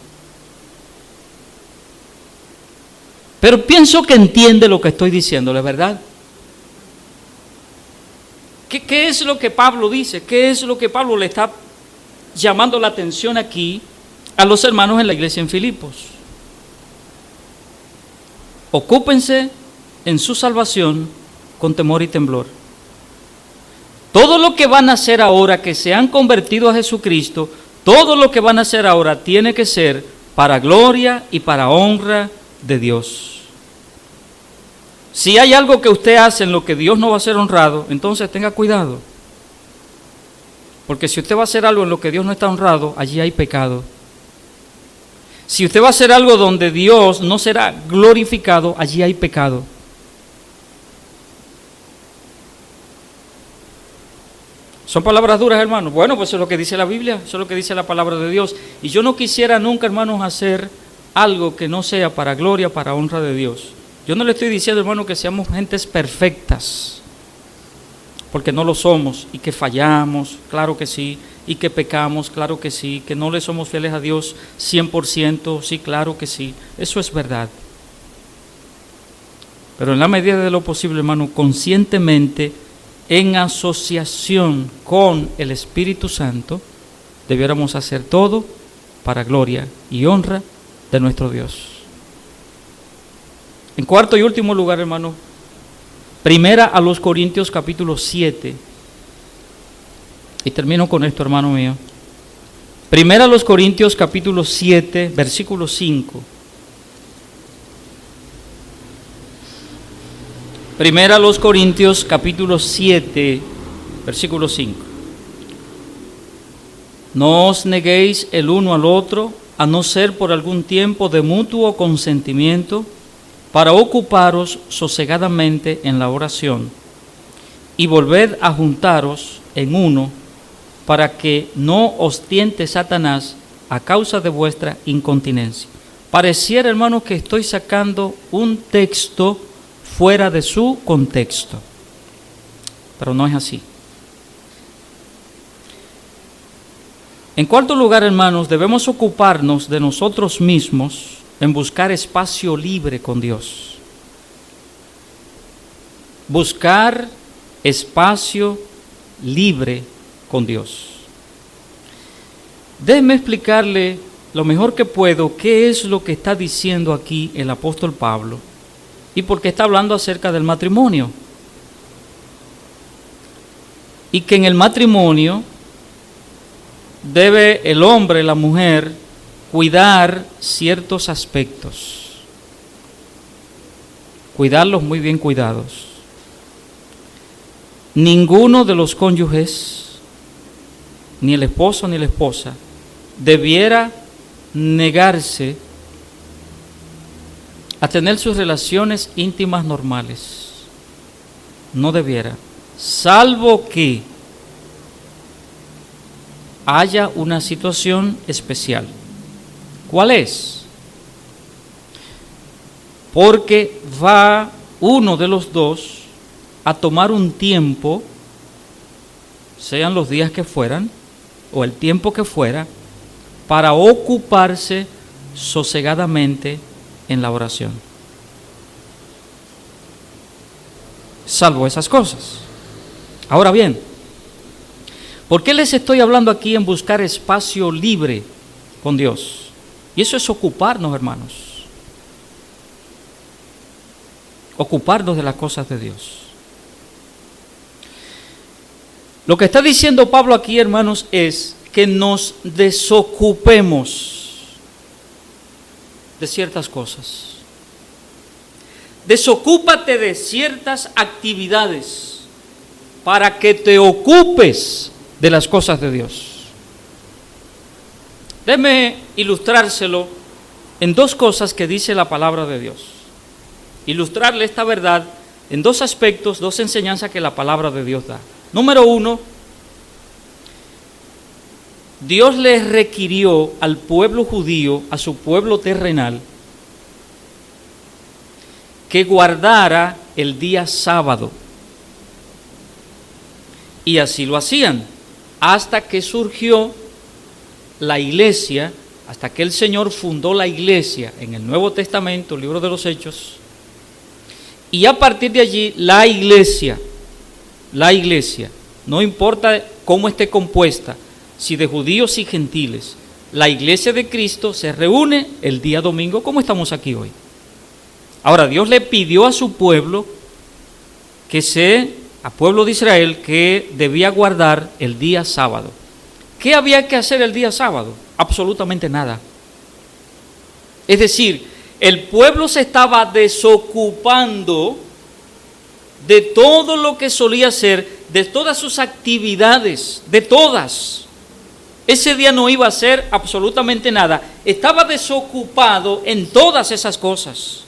Pero pienso que entiende lo que estoy diciéndole, ¿verdad? ¿Qué es lo que Pablo dice? ¿Qué es lo que Pablo le está llamando la atención aquí a los hermanos en la iglesia en Filipos? Ocúpense en su salvación con temor y temblor. Todo lo que van a hacer ahora que se han convertido a Jesucristo, todo lo que van a hacer ahora tiene que ser para gloria y para honra de Dios. Si hay algo que usted hace en lo que Dios no va a ser honrado, entonces tenga cuidado. Porque si usted va a hacer algo en lo que Dios no está honrado, allí hay pecado. Si usted va a hacer algo donde Dios no será glorificado, allí hay pecado. ¿Son palabras duras, hermanos? Bueno, pues eso es lo que dice la Biblia, eso es lo que dice la palabra de Dios. Y yo no quisiera nunca, hermanos, hacer algo que no sea para gloria, para honra de Dios. Yo no le estoy diciendo, hermano, que seamos gentes perfectas, porque no lo somos, y que fallamos, claro que sí, y que pecamos, claro que sí, que no le somos fieles a Dios 100%, sí, claro que sí, eso es verdad. Pero en la medida de lo posible, hermano, conscientemente, en asociación con el Espíritu Santo, debiéramos hacer todo para gloria y honra de nuestro Dios. En cuarto y último lugar, hermano, primera a los Corintios capítulo 7. Y termino con esto, hermano mío. Primera a los Corintios capítulo 7, versículo 5. Primera a los Corintios capítulo 7, versículo 5. No os neguéis el uno al otro, a no ser por algún tiempo de mutuo consentimiento, para ocuparos sosegadamente en la oración, y volved a juntaros en uno, para que no os tiente Satanás a causa de vuestra incontinencia. Pareciera, hermano, que estoy sacando un texto fuera de su contexto, pero no es así. En cuarto lugar, hermanos, debemos ocuparnos de nosotros mismos en buscar espacio libre con Dios. Buscar espacio libre con Dios. Déjeme explicarle lo mejor que puedo qué es lo que está diciendo aquí el apóstol Pablo y por qué está hablando acerca del matrimonio. Y que en el matrimonio debe el hombre, la mujer, cuidar ciertos aspectos, cuidarlos muy bien cuidados. Ninguno de los cónyuges, ni el esposo ni la esposa, debiera negarse a tener sus relaciones íntimas normales. No debiera, salvo que haya una situación especial. ¿Cuál es? Porque va uno de los dos a tomar un tiempo, sean los días que fueran, o el tiempo que fuera, para ocuparse sosegadamente en la oración. Salvo esas cosas. Ahora bien, ¿por qué les estoy hablando aquí en buscar espacio libre con Dios? Y eso es ocuparnos, hermanos. Ocuparnos de las cosas de Dios. Lo que está diciendo Pablo aquí, hermanos, es que nos desocupemos de ciertas cosas. Desocúpate de ciertas actividades para que te ocupes de las cosas de Dios. Déjeme ilustrárselo en dos cosas que dice la palabra de Dios. Ilustrarle esta verdad en dos aspectos, dos enseñanzas que la palabra de Dios da. Número uno, Dios le requirió al pueblo judío, a su pueblo terrenal, que guardara el día sábado. Y así lo hacían, hasta que surgió la iglesia, hasta que el Señor fundó la iglesia en el Nuevo Testamento, el libro de los Hechos, y a partir de allí la iglesia, no importa cómo esté compuesta, si de judíos y gentiles, la iglesia de Cristo se reúne el día domingo, como estamos aquí hoy. Ahora, Dios le pidió a su pueblo, al pueblo de Israel, que debía guardar el día sábado. ¿Qué había que hacer el día sábado? Absolutamente nada. Es decir, el pueblo se estaba desocupando de todo lo que solía hacer, de todas sus actividades, de todas. Ese día no iba a hacer absolutamente nada. Estaba desocupado en todas esas cosas.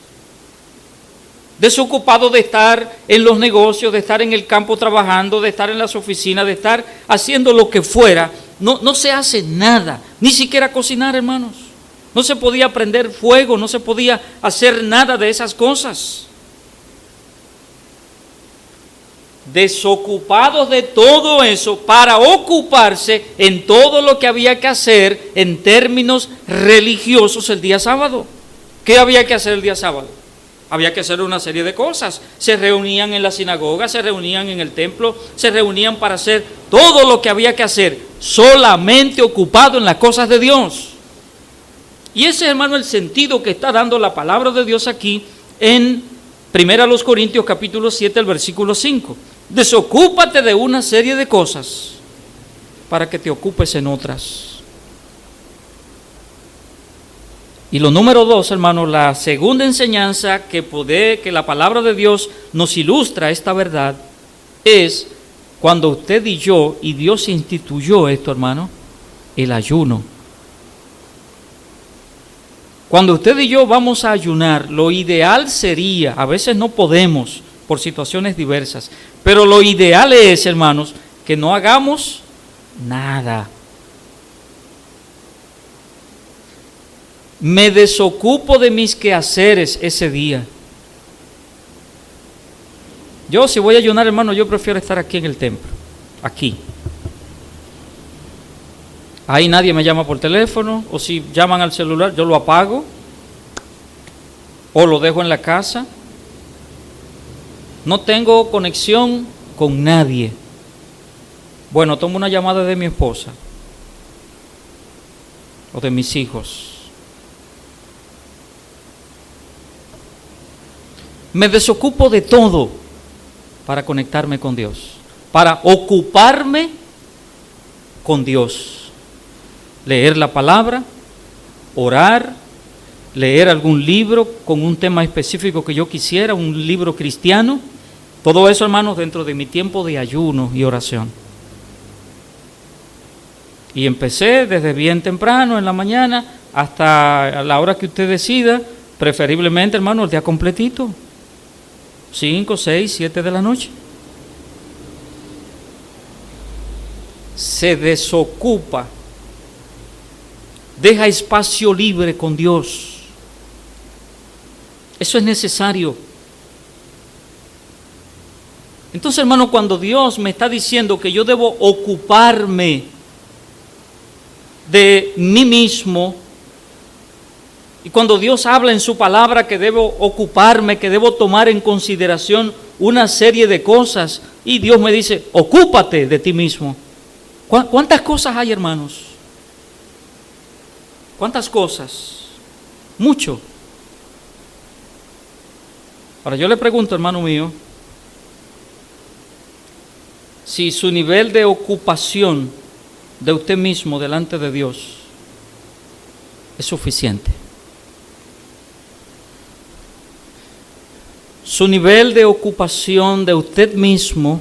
Desocupado de estar en los negocios, de estar en el campo trabajando, de estar en las oficinas, de estar haciendo lo que fuera. No se hace nada, ni siquiera cocinar, hermanos. No se podía prender fuego, no se podía hacer nada de esas cosas. Desocupados de todo eso para ocuparse en todo lo que había que hacer en términos religiosos el día sábado. ¿Qué había que hacer el día sábado? Había que hacer una serie de cosas. Se reunían en la sinagoga, se reunían en el templo, se reunían para hacer todo lo que había que hacer, solamente ocupado en las cosas de Dios. Y ese, hermano, el sentido que está dando la palabra de Dios aquí en 1 Corintios capítulo 7, el versículo 5. Desocúpate de una serie de cosas para que te ocupes en otras. Y lo número 2, hermano, la segunda enseñanza que la palabra de Dios nos ilustra esta verdad es cuando usted y yo, y Dios instituyó esto, hermano, el ayuno. Cuando usted y yo vamos a ayunar, lo ideal sería, a veces no podemos por situaciones diversas, pero lo ideal es, hermanos, que no hagamos nada. Me desocupo de mis quehaceres ese día. Yo, si voy a ayunar, hermano, yo prefiero estar aquí en el templo, aquí. Ahí nadie me llama por teléfono, o si llaman al celular, yo lo apago, o lo dejo en la casa. No tengo conexión con nadie. Bueno, tomo una llamada de mi esposa, o de mis hijos. Me desocupo de todo para conectarme con Dios, para ocuparme con Dios. Leer la palabra, orar, leer algún libro con un tema específico que yo quisiera, un libro cristiano. Todo eso, hermanos, dentro de mi tiempo de ayuno y oración. Y empecé desde bien temprano en la mañana hasta la hora que usted decida, preferiblemente, hermano, el día completito. 5, 6, 7 de la noche. Se desocupa, deja espacio libre con Dios. Eso es necesario. Entonces, hermano, cuando Dios me está diciendo que yo debo ocuparme de mí mismo. Y cuando Dios habla en su palabra que debo ocuparme, que debo tomar en consideración una serie de cosas, y Dios me dice, ocúpate de ti mismo. ¿Cuántas cosas hay, hermanos? ¿Cuántas cosas? Mucho. Ahora yo le pregunto, hermano mío, si su nivel de ocupación de usted mismo delante de Dios es suficiente. Su nivel de ocupación de usted mismo,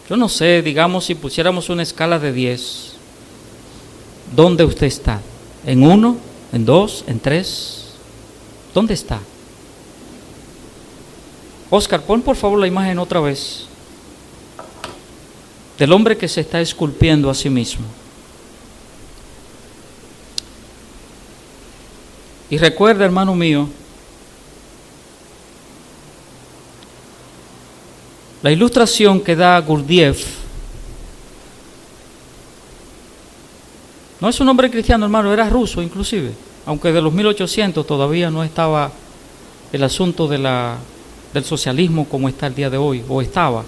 yo no sé, digamos si pusiéramos una escala de 10, ¿dónde usted está? ¿En 1? ¿En 2? ¿En 3? ¿Dónde está? Oscar, pon por favor la imagen otra vez del hombre que se está esculpiendo a sí mismo. Y recuerda, hermano mío, la ilustración que da Gurdjieff no es un hombre cristiano, hermano, era ruso inclusive, aunque de los 1800 todavía no estaba el asunto del socialismo como está el día de hoy, o estaba.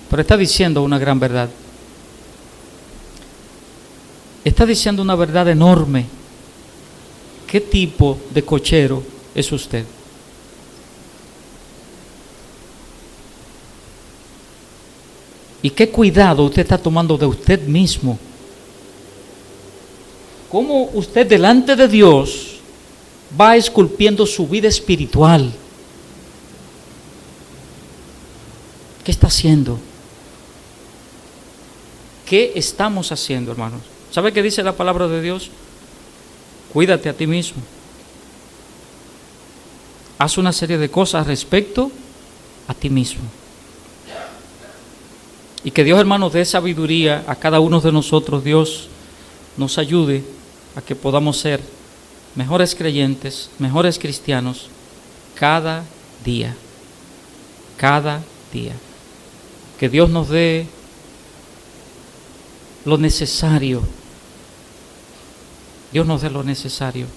Pero está diciendo una gran verdad. Está diciendo una verdad enorme. ¿Qué tipo de cochero es usted? ¿Y qué cuidado usted está tomando de usted mismo? ¿Cómo usted delante de Dios va esculpiendo su vida espiritual? ¿Qué está haciendo? ¿Qué estamos haciendo, hermanos? ¿Sabe qué dice la palabra de Dios? Cuídate a ti mismo. Haz una serie de cosas respecto a ti mismo. Y que Dios, hermanos, dé sabiduría a cada uno de nosotros. Dios nos ayude a que podamos ser mejores creyentes, mejores cristianos, cada día. Cada día. Que Dios nos dé lo necesario. Dios nos dé lo necesario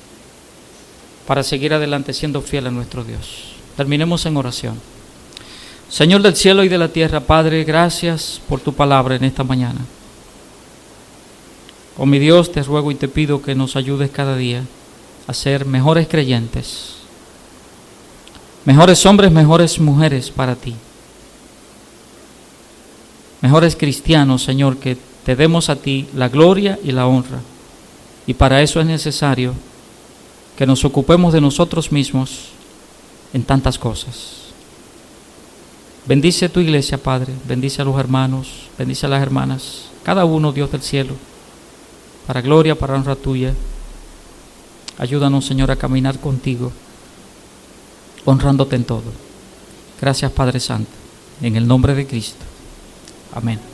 para seguir adelante siendo fiel a nuestro Dios. Terminemos en oración. Señor del cielo y de la tierra, Padre, gracias por tu palabra en esta mañana. Oh mi Dios, te ruego y te pido que nos ayudes cada día a ser mejores creyentes, mejores hombres, mejores mujeres para ti, mejores cristianos, Señor, que te demos a ti la gloria y la honra. Y para eso es necesario que nos ocupemos de nosotros mismos en tantas cosas. Bendice tu iglesia, Padre, bendice a los hermanos, bendice a las hermanas, cada uno, Dios del cielo, para gloria, para honra tuya. Ayúdanos, Señor, a caminar contigo, honrándote en todo. Gracias, Padre Santo, en el nombre de Cristo. Amén.